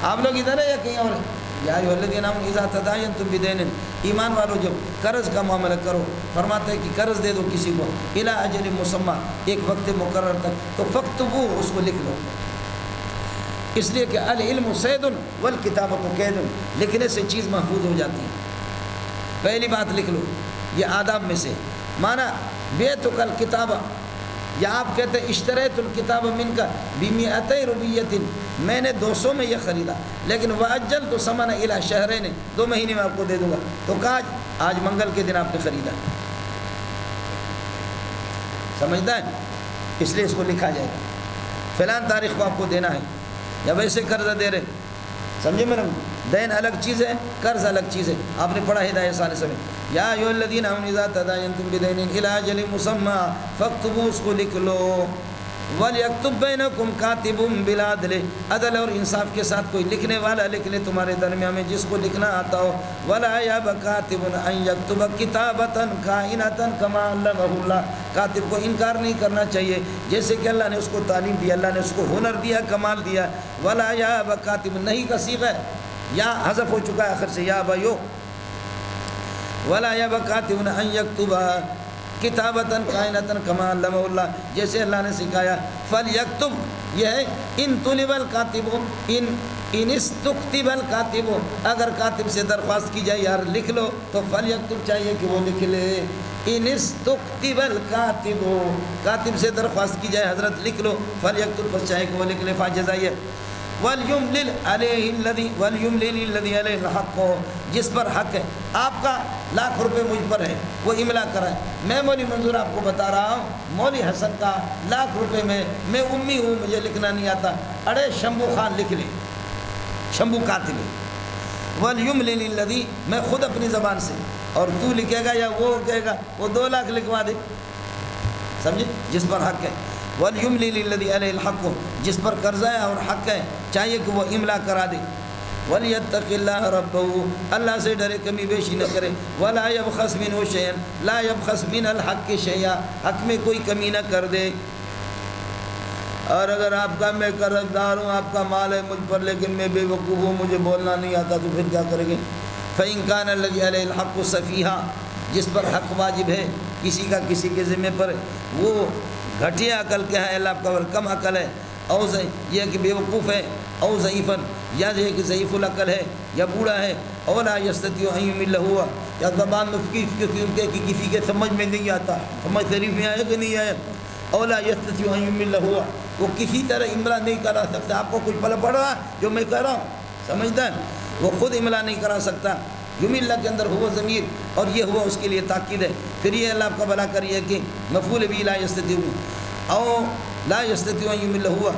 آپ لوگ ادھر ہے یا کہیں اور ہے؟ یا ایھا الذین آمنوا اذا تداینتم بدین، ایمان والو جب قرض کا معاملہ کرو، فرماتے ہیں کہ قرض دے دو کسی کو، الی اجل مسمی، ایک وقت مقرر تک، تو فاکتبوہ، اس کو لکھ لو، اس لیے کہ العلم صید والکتابۃ قید، لکھنے سے چیز محفوظ ہو جاتی ہے۔ پہلی بات لکھ لو، یہ آداب میں سے، مانا بیعتک الکتابہ، یا آپ کہتے ہیں اشتریت الکتاب منک ب100 روپیۃ، میں نے 200 میں یہ خریدا، لیکن واجلت ثمن الی شہرین، 2 مہینے میں آپ کو دے دوں گا، تو کہا آج منگل کے دن آپ نے خریدا، سمجھتا ہے؟ اس لیے اس کو لکھا جائے گا، فلاں تاریخ کو آپ کو دینا ہے، یا ویسے قرضہ دے رہے، سمجھے میرا؟ دین الگ چیز ہے، قرض الگ چیز ہے، آپ نے پڑھا ہدایت سارے سمجھ۔ یا ایھا الذین آمنوا اذا تداینتم بدین الی اجل مسمی فاکتبوہ، اس کو لکھ لو، وَلْيَكْتُبْ بَيْنَكُمْ كَاتِبٌ بِالْعَدْلِ، عدل اور انصاف کے ساتھ کوئی لکھنے والا لکھ لے تمہارے درمیان میں جس کو لکھنا آتا ہو، وَلَا يَأْبَ كَاتِبٌ أَن يَكْتُبَ كِتَابَةً كَائِنَةً كَمَا عَلَّمَهُ اللَّهُ، کاتب کو انکار نہیں کرنا چاہیے جیسے کہ اللہ نے اس کو تعلیم دی، اللہ نے اس کو ہنر دیا، کمال دیا۔ وَلَا يَأْبَ كَاتِبٌ، نہیں کا صیغہ ہے، یا حذف ہو چکا ہے آخر سے، یا بایو، وَلَا يَأْبَ كَاتِبٌ أَن يَكْتُبَ کتابتاً کائنتاً کما علمہ اللہ، جیسے اللہ نے سکھایا۔ فلیکتب، یہ ہے ان طلب الکاتب، ان استکتب الکاتب، اگر کاتب سے درخواست کی جائے یار لکھ لو تو فلیکتب چاہیے کہ وہ لکھ لے، ان استکتب الکاتب، کاتب سے درخواست کی جائے حضرت لکھ لو، فلیکتب پر چاہیے کہ وہ لکھ لے، فاجزائیہ۔ وَلْيُمْلِلْ الَّذِي عَلَيْهِ الْحَقُّ، جس پر حق ہے، آپ کا 1,00,000 روپے مجھ پر ہے، وہ املا کرائے، میں مولی منظور آپ کو بتا رہا ہوں، مولی حسن کا 1,00,000 روپے میں امی ہوں، مجھے لکھنا نہیں آتا، اڑے شمبو خان لکھ لے، شمبو کاتب ہے۔ وَلْيُمْلِلِ الَّذِي، میں خود اپنی زبان سے، اور تو لکھے گا یا وہ کہے گا، وہ 2,00,000 لکھوا دے، سمجھے، جس پر حق ہے۔ وَلْيُمْلِلِ الَّذِي عَلَيْهِ الْحَقُّ، جس پر قرضہ ہے اور حق ہے چاہیے کہ وہ املا کرا دے۔ وَلْيَتَّقِ اللَّهَ رَبَّهُ، اللہ سے ڈرے، کمی بیشی نہ کرے۔ وَلَا يَبْخَسْ مِنْهُ شَيْئًا، لَا يَبْخَسْ مِنَ الْحَقِّ شَيْئًا، حق میں کوئی کمی نہ کر دے۔ اور اگر آپ کا میں قرض دار ہوں، آپ کا مال ہے مجھ پر، لیکن میں بے وقوف ہوں، مجھے بولنا نہیں آتا، تو پھر کیا کریں گے؟ فَإِنْ كَانَ الَّذِي عَلَيْهِ الْحَقُّ سَفِيهًا، جس پر حق واجب ہے، کسی کا کسی کے ذمہ پر، وہ گھٹیا عقل کیا ہے، اللہ کا کم عقل ہے، او یہ کہ بے وقوف ہے، او ضعیفاً، یا یہ کہ ضعیف العقل ہے، یا بوڑھا ہے، او لا یستطیع ان یمل ہوا، یا زبان میں کسی کے سمجھ میں نہیں آتا، سمجھ شریف میں آیا کہ نہیں آیا، او لا یستطیع ان یمل ہوا، وہ کسی طرح املا نہیں کرا سکتا، آپ کو کچھ پتہ پڑ رہا جو میں کہہ رہا ہوں، سمجھتا ہے، وہ خود املا نہیں کرا سکتا۔ یمل کے اندر ہوا ضمیر، اور یہ ہوا اس کے لیے تاکید ہے، پھر یہ اللہ آپ کا بھلا کریے کہ مفعول بھی لا یستطیع، او لا یستطیع ان یمل ہوا،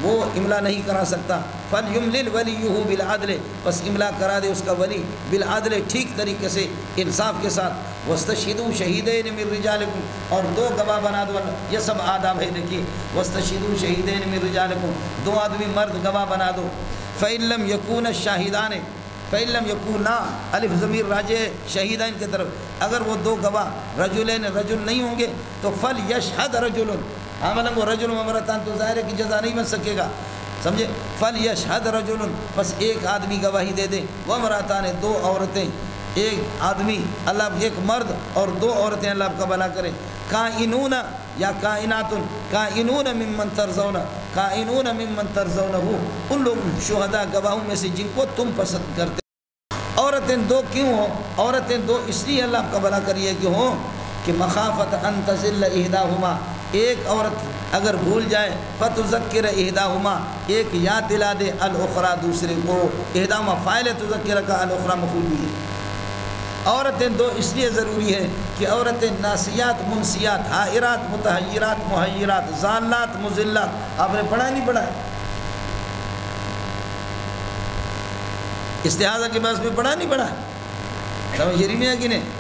وہ املا نہیں کرا سکتا۔ فَلْيُمْلِلْ وَلِيُّهُ بِالْعَدْلِ، بس املا کرا دے اس کا ولی بالعدل، ٹھیک طریقے سے انصاف کے ساتھ. وَاسْتَشْهِدُوا شَهِيدَيْنِ مِن رِجَالِكُمْ، اور دو گواہ بنا دو. یہ سب آداب ہے دیکھیے. وَاسْتَشْهِدُوا شَهِيدَيْنِ مِن رِجَالِكُمْ، دو آدمی مرد گواہ بنا دو. فَإِن لَّمْ يَكُونَ الشَّاهِدَانِ، فَإِن لَّمْ يَكُونَا، الف ضمیر راجع شہیدین کی طرف، اگر وہ دو گواہ رجلین رجل نہیں ہوں گے تو فَلْيَشْهَدْ رَجُلٌ، عملاً وہ رجل ومرتان تو ظاہر ہے کہ جزا نہیں بن سکے گا، سمجھے. فَلْيَشْهَدْ رَجُلٌ، بس ایک آدمی گواہی دے دے. ومرتان، دو عورتیں، ایک آدمی اللہ، ایک مرد اور دو عورتیں اللہ آپ کا بھلا کرے. کائنون یا کائنات، کائنون ممن ترضون، کائنون ممن ترضونہ، ان لوگ شہداء گواہوں میں سے جن کو تم پسند کرتے. عورتیں دو کیوں ہوں؟ عورتیں دو اس لیے اللہ آپ کا بھلا کریے کہ ہوں کہ مخافت ان تزل احداہما، ایک عورت اگر بھول جائے فتذکر احداہما، ایک یاد دلا دے الاخری دوسرے کو. احداہما فاعل ہے، تذکر کا الاخری مفعول بھی ہے. عورتیں دو اس لیے ضروری ہے کہ عورتیں ناسیات منسیات، حائرات متحیرات محیرات، ضالات مضلات. آپ نے پڑھا نہیں پڑھا ہے؟ استحاضہ کے پاس میں پڑھا نہیں پڑھا ہے؟ سمجھ رہی نہیں ہے کہ نہیں؟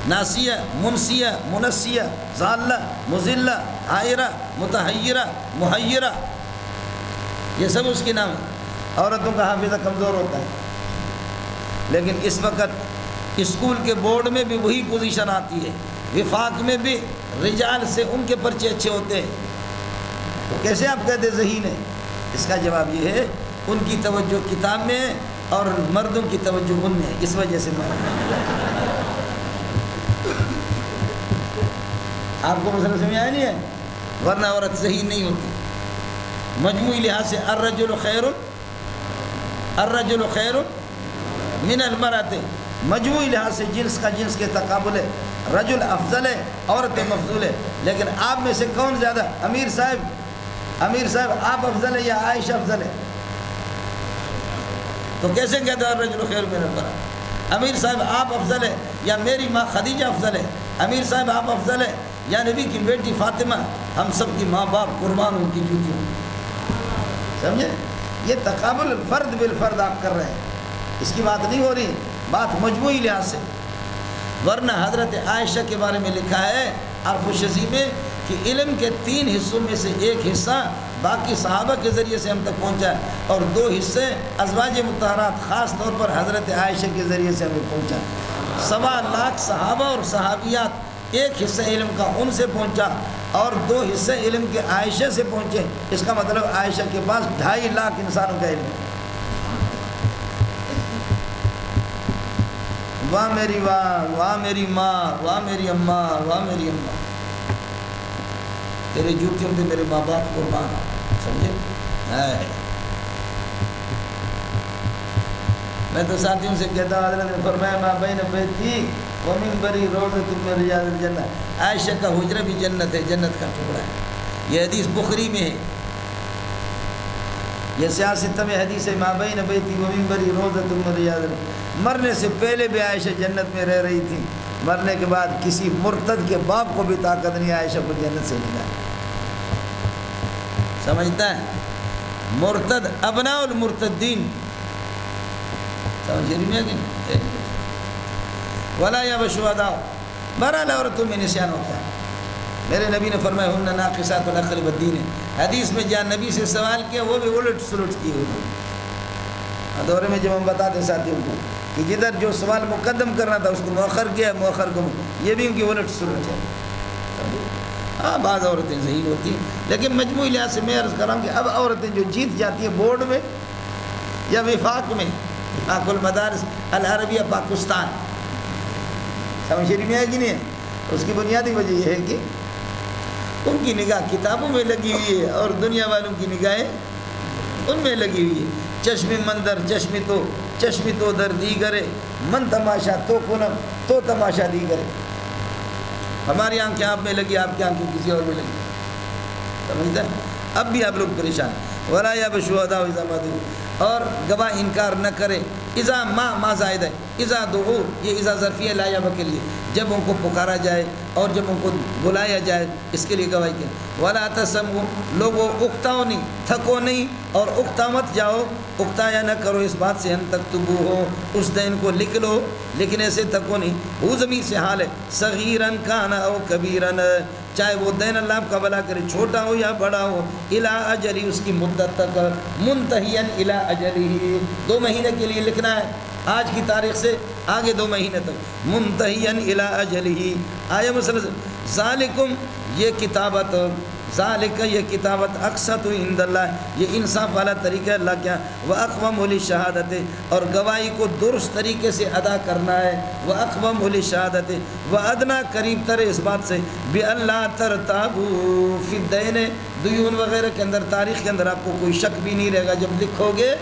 ناسیہ منسیہ منسیہ ضالہ مضلہ حائرہ متحیرہ محیرہ، یہ سب اس کے نام ہے. عورتوں کا حافظہ کمزور ہوتا ہے، لیکن اس وقت اسکول کے بورڈ میں بھی وہی پوزیشن آتی ہے، وفاق میں بھی رجال سے ان کے پرچے اچھے ہوتے ہیں. تو کیسے آپ کہتے ذہین ہے؟ اس کا جواب یہ ہے ان کی توجہ کتاب میں ہے اور مردوں کی توجہ ان میں ہے، اس وجہ سے آپ کو مسئلہ سمجھ آیا نہیں ہے؟ ورنہ عورت صحیح نہیں ہوتی. مجموعی لحاظ سے الرجل خیر، الرجل خیر من المرأۃ، مجموعی لحاظ سے جنس کا جنس کے تقابل ہے، رجل افضل ہے، عورت مفضول ہے. لیکن آپ میں سے کون زیادہ؟ امیر صاحب آپ افضل ہے یا عائشہ افضل ہے؟ تو کیسے کہتا ہے الرجل خیر من المرأۃ؟ امیر صاحب آپ افضل ہے یا میری ماں خدیجہ افضل ہے؟ امیر صاحب آپ افضل ہے یا نبی کی بیٹی فاطمہ؟ ہم سب کی ماں باپ قربان ان کی جوتیوں. سمجھے؟ یہ تقابل فرد بالفرد آپ کر رہے ہیں، اس کی بات نہیں ہو رہی، بات مجموعی لحاظ سے. ورنہ حضرت عائشہ کے بارے میں لکھا ہے عرف الشذی میں کہ علم کے 3 حصوں میں سے ایک حصہ باقی صحابہ کے ذریعے سے ہم تک پہنچا ہے، اور 2 حصے ازواج مطہرات خاص طور پر حضرت عائشہ کے ذریعے سے ہمیں پہنچا. 1.25 لاکھ صحابہ اور صحابیات، ایک حصہ علم کا ان سے پہنچا اور 2 حصے علم کے عائشہ سے پہنچے. اس کا مطلب عائشہ کے پاس 2.5 لاکھ انسانوں کا علم ہے. واہ میری واہ، واہ میری ماں، واہ میری اماں، واہ میری اماں، تیرے جوتیوں پہ میرے ماں باپ قربان. سمجھے؟ میں تو ساتھیوں سے کہتا ہوں، حضرت نے فرمایا ماں بین بیتی ومنبری روضۃ من ریاض الجنہ، عائشہ کا حجرہ بھی جنت ہے، جنت کا ٹکڑا ہے. یہ حدیث بخاری میں ہے، یہ سیاست میں حدیث ہے ماں بین بیتی ومنبری روضۃ من ریاض الجنہ. مرنے سے پہلے بھی عائشہ جنت میں رہ رہی تھی، مرنے کے بعد کسی مرتد کے باپ کو بھی طاقت نہیں عائشہ کو جنت سے نکالی. سمجھتا ہے؟ مرتد ابناء المرتدین، سمجھ رہی ہے؟ ولا یا بشہداء، بہرحال عورتوں میں نسیان ہوتا ہے. میرے نبی نے فرمایا ہن ناقصات العقل والدین. حدیث میں جہاں نبی سے سوال کیا وہ بھی الٹ سلٹ کی ہوئی. دورے میں جب ہم بتاتے ساتھیوں کو کہ جدھر جو سوال مقدم کرنا تھا اس کو مؤخر کیا، مؤخر کو یہ بھی ان کی الٹ سلٹ ہے. ہاں بعض عورتیں ذہین ہوتی ہیں، لیکن مجموعی لحاظ سے میں عرض کر رہا ہوں کہ اب عورتیں جو جیت جاتی ہیں بورڈ میں یا وفاق میں، وفاق المدارس العربیہ پاکستان، سمجھ رہی میں ہے کہ نہیں ہے؟ اس کی بنیادی وجہ یہ ہے کہ ان کی نگاہ کتابوں میں لگی ہوئی ہے اور دنیا والوں کی نگاہیں ان میں لگی ہوئی ہے. چشم مندر چشمی تو در دیگرے، من تماشا تو کنم تو تماشا دیگرے. ہماری آنکھیں آپ میں لگی، آپ کی آنکھیں کسی اور میں لگی. سمجھتا ہے؟ اب بھی آپ لوگ پریشان. ولا یا بشہداء اذا ما دعوا، اور گواہ انکار نہ کرے، اذا ما زائد ہے، اذا دعو، یہ اذا ظرفیہ لا یابہ کے لیے، جب ان کو پکارا جائے اور جب ان کو بلایا جائے، اس کے لیے گواہی کیا۔ ولا تسمو، لوگوں اکتاؤ نہیں، تھکو نہیں، اور اکتا مت جاؤ، اکتایا نہ کرو اس بات سے ان تکتبو ہو، اس دین کو لکھ لو، لیکن ایسے تھکو نہیں۔ وہ ضمیر سے حال ہے، صغیرن کان او کبیرن، چاہے وہ دین اللہ آپ کا بھلا کرے، چھوٹا ہو یا بڑا ہو، الی اجلی، اس کی مدت تک، منتہیا الی اجلی، 2 مہینے کے لیے لکھنا ہے، آج کی تاریخ سے آگے 2 مہینے تک، منتہیا الی اجلی۔ آیا مسئلہ ذالکم، یہ کتابت، ذالک یہ کتابت اقسط عند اللہ، یہ انصاف والا طریقہ اللہ کیا، واقوم للشہادت، اور گواہی کو درست طریقے سے ادا کرنا ہے، واقوم للشہادت، وادنا قریب تر اس بات سے، بألا ترتابوا فی الدین، دیون وغیرہ کے اندر، تاریخ کے اندر آپ کو کوئی شک بھی نہیں رہے گا جب لکھو گے،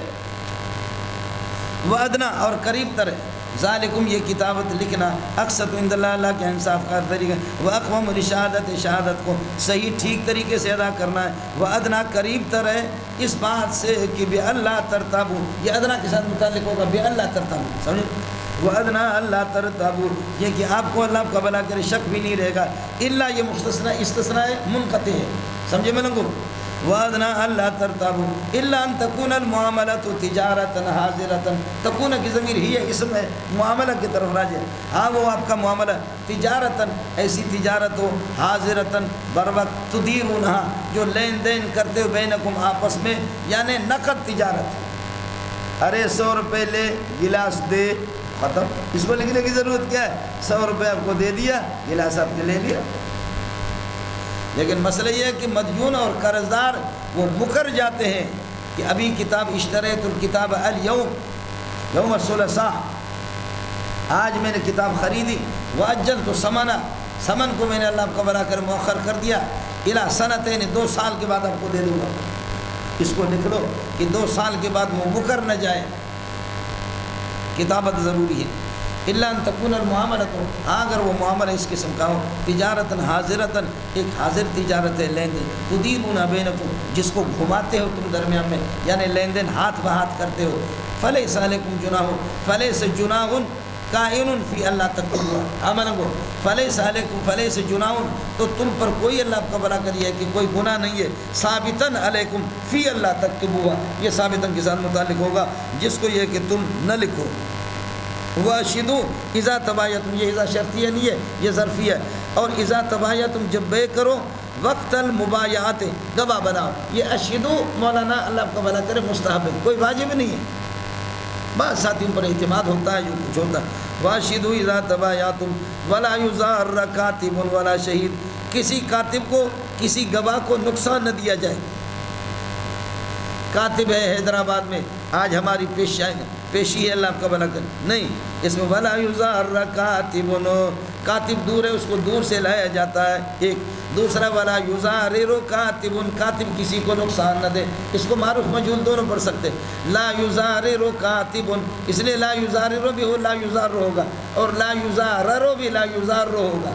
وادنا اور قریب تر، ذالکم یہ کتابت لکھنا، اقسط عند اللہ، اللہ کے انصاف کا طریقہ، واقوم للشہادت، شہادت کو صحیح ٹھیک طریقے سے ادا کرنا ہے، وادنا قریب تر ہے اس بات سے کہ بألا ترتابوا، یہ ادنا کے ساتھ متعلق ہوگا، بألا ترتابوا، سمجھے، وادنا اللہ ترتابوا، یہ کہ آپ کو اللہ کا بھلا کرے شک بھی نہیں رہے گا، الا یہ مستثنا، استثناء منقطع ہے، سمجھے میں لوگوں، وادنا اللہ ترتابوا الا ان تکون المعاملۃ تجارتا حاضرتا، تکون کی ضمیر ہی اسم ہے، معاملہ کی طرف راجع، ہاں وہ آپ کا معاملہ تجارتا، ایسی تجارت ہو، حاضرتا بروقت، تدیرونہا، جو لین دین کرتے ہو بینکم آپس میں، یعنی نقد تجارت، ارے 100 روپے لے، گلاس دے، ختم، اس کو لکھنے کی ضرورت کیا ہے، 100 روپے آپ کو دے دیا، گلاس آپ نے لے لیا۔ لیکن مسئلہ یہ ہے کہ مدیون اور قرضدار وہ مکر جاتے ہیں کہ ابھی کتاب اشتریت الکتاب الیوم، یوم الثلاثاء، آج میں نے کتاب خریدی، واجلت ثمنہ، ثمن کو میں نے اللہ کا بنا کر مؤخر کر دیا، الی سنتین، 2 سال کے بعد آپ کو دے دوں گا، اس کو لکھ لو کہ 2 سال کے بعد وہ مکر نہ جائے، کتابت ضروری ہے۔ الا ان تکون المعاملۃ، ہاں اگر وہ معاملہ اس قسم کا ہو، تجارتاً حاضرتاً، ایک حاضر تجارت ہے، لین دین، تدیرون بینکم، جس کو گھماتے ہو تم درمیان میں، یعنی لین دین ہاتھ بہاتھ کرتے ہو، فلیس علیکم جناح، فلیس جناح کائن فی اللہ تکتبوا عملکم، فلیس علیکم، فلیس جناح، تو تم پر کوئی اللہ کا بھلا کریے کہ کوئی گناہ نہیں ہے، ثابتاً علیکم فی اللہ تکتبوا، یہ ثابتاً کے ساتھ متعلق ہوگا، جس کو یہ کہ تم نہ لکھو۔ واشدو اذا تبایتم، یہ اذا شرطیہ نہیں ہے، یہ ظرفیہ ہے، اور اذا تبایتم جب بے کرو، وقت المبایعات، گواہ بناؤ، یہ اشہدو مولانا اللہ کا بھلا کرے مستحب ہے، کوئی واجب نہیں ہے، بعض ساتھیوں پر اعتماد ہوتا ہے جو کچھ ہوتا ہے۔ واشدو اذا تبایتم ولا یضار کاتب ولا شہید، کسی کاتب کو، کسی گواہ کو نقصان نہ دیا جائے، کاتب ہے حیدرآباد میں، آج ہماری پیشی ہے، اللہ آپ کا بھلا کرے، نہیں، اس میں ولا یضار کاتب، کاتب دور ہے، اس کو دور سے لایا جاتا ہے، ایک، دوسرا ولا یضارر کاتب، کاتب کسی کو نقصان نہ دے، اس کو معروف مجہول دونوں پڑھ سکتے، لا یضارر کاتب، اس لیے لا یضارر بھی ہو، لا یضار ہوگا، اور لا یضارر بھی لا یضار ہوگا،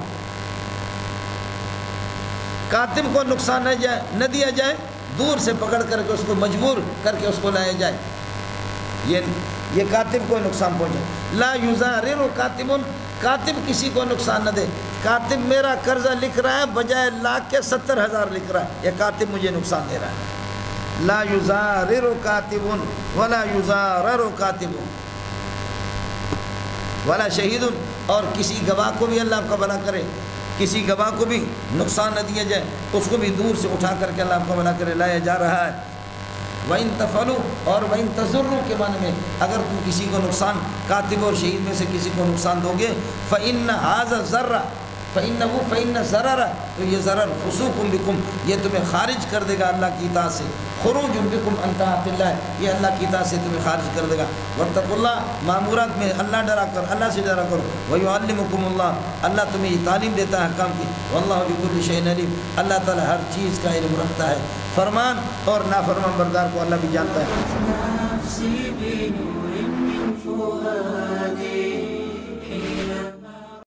کاتب کو نقصان نہ دیا جائے، دور سے پکڑ کر کے اس کو مجبور کر کے اس کو لایا جائے، یہ کاتب کو نقصان پہنچے، لا یضارر کاتب، کاتب کسی کو نقصان نہ دے، کاتب میرا قرضہ لکھ رہا ہے، بجائے لاکھ کے 70,000 لکھ رہا ہے، یہ کاتب مجھے نقصان دے رہا ہے، لا یضارر کاتب ولا یضارر کاتب ولا شہید، اور کسی گواہ کو بھی اللہ آپ کا بھلا کرے، کسی گواہ کو بھی نقصان نہ دیا جائے، اس کو بھی دور سے اٹھا کر کے اللہ آپ کا بھلا کرے لایا جا رہا ہے۔ وَإِن تَفْعَلُوا، اور وَإِن تَضُرُّوا کے معنی میں اگر تم کسی کو نقصان، کاتب اور شہید میں سے کسی کو نقصان دو گے، فَإِنَّ هَذَا ضَرَّ فَإِنَّ ضَرَرَ، تو یہ ضرر فسوق بکم، یہ تمہیں خارج کر دے گا اللہ کی اطاعت سے، خروج بکم عن طاعت اللہ، یہ اللہ کی اطاعت سے تمہیں خارج کر دے گا۔ واتقوا اللہ، مامورات میں اللہ ڈرا کر، اللہ سے ڈرا کرو، وَيُعَلِّمُكُمُ اللَّهُ، اللہ تمہیں یہ تعلیم دیتا ہے احکام کی، وَاللَّهُ بِكُلِّ شَيْءٍ عَلِيمٌ، اللہ تعالیٰ ہر چیز کا علم رکھتا ہے، فرمان اور نافرمان بردار کو اللہ بھی جانتا ہے۔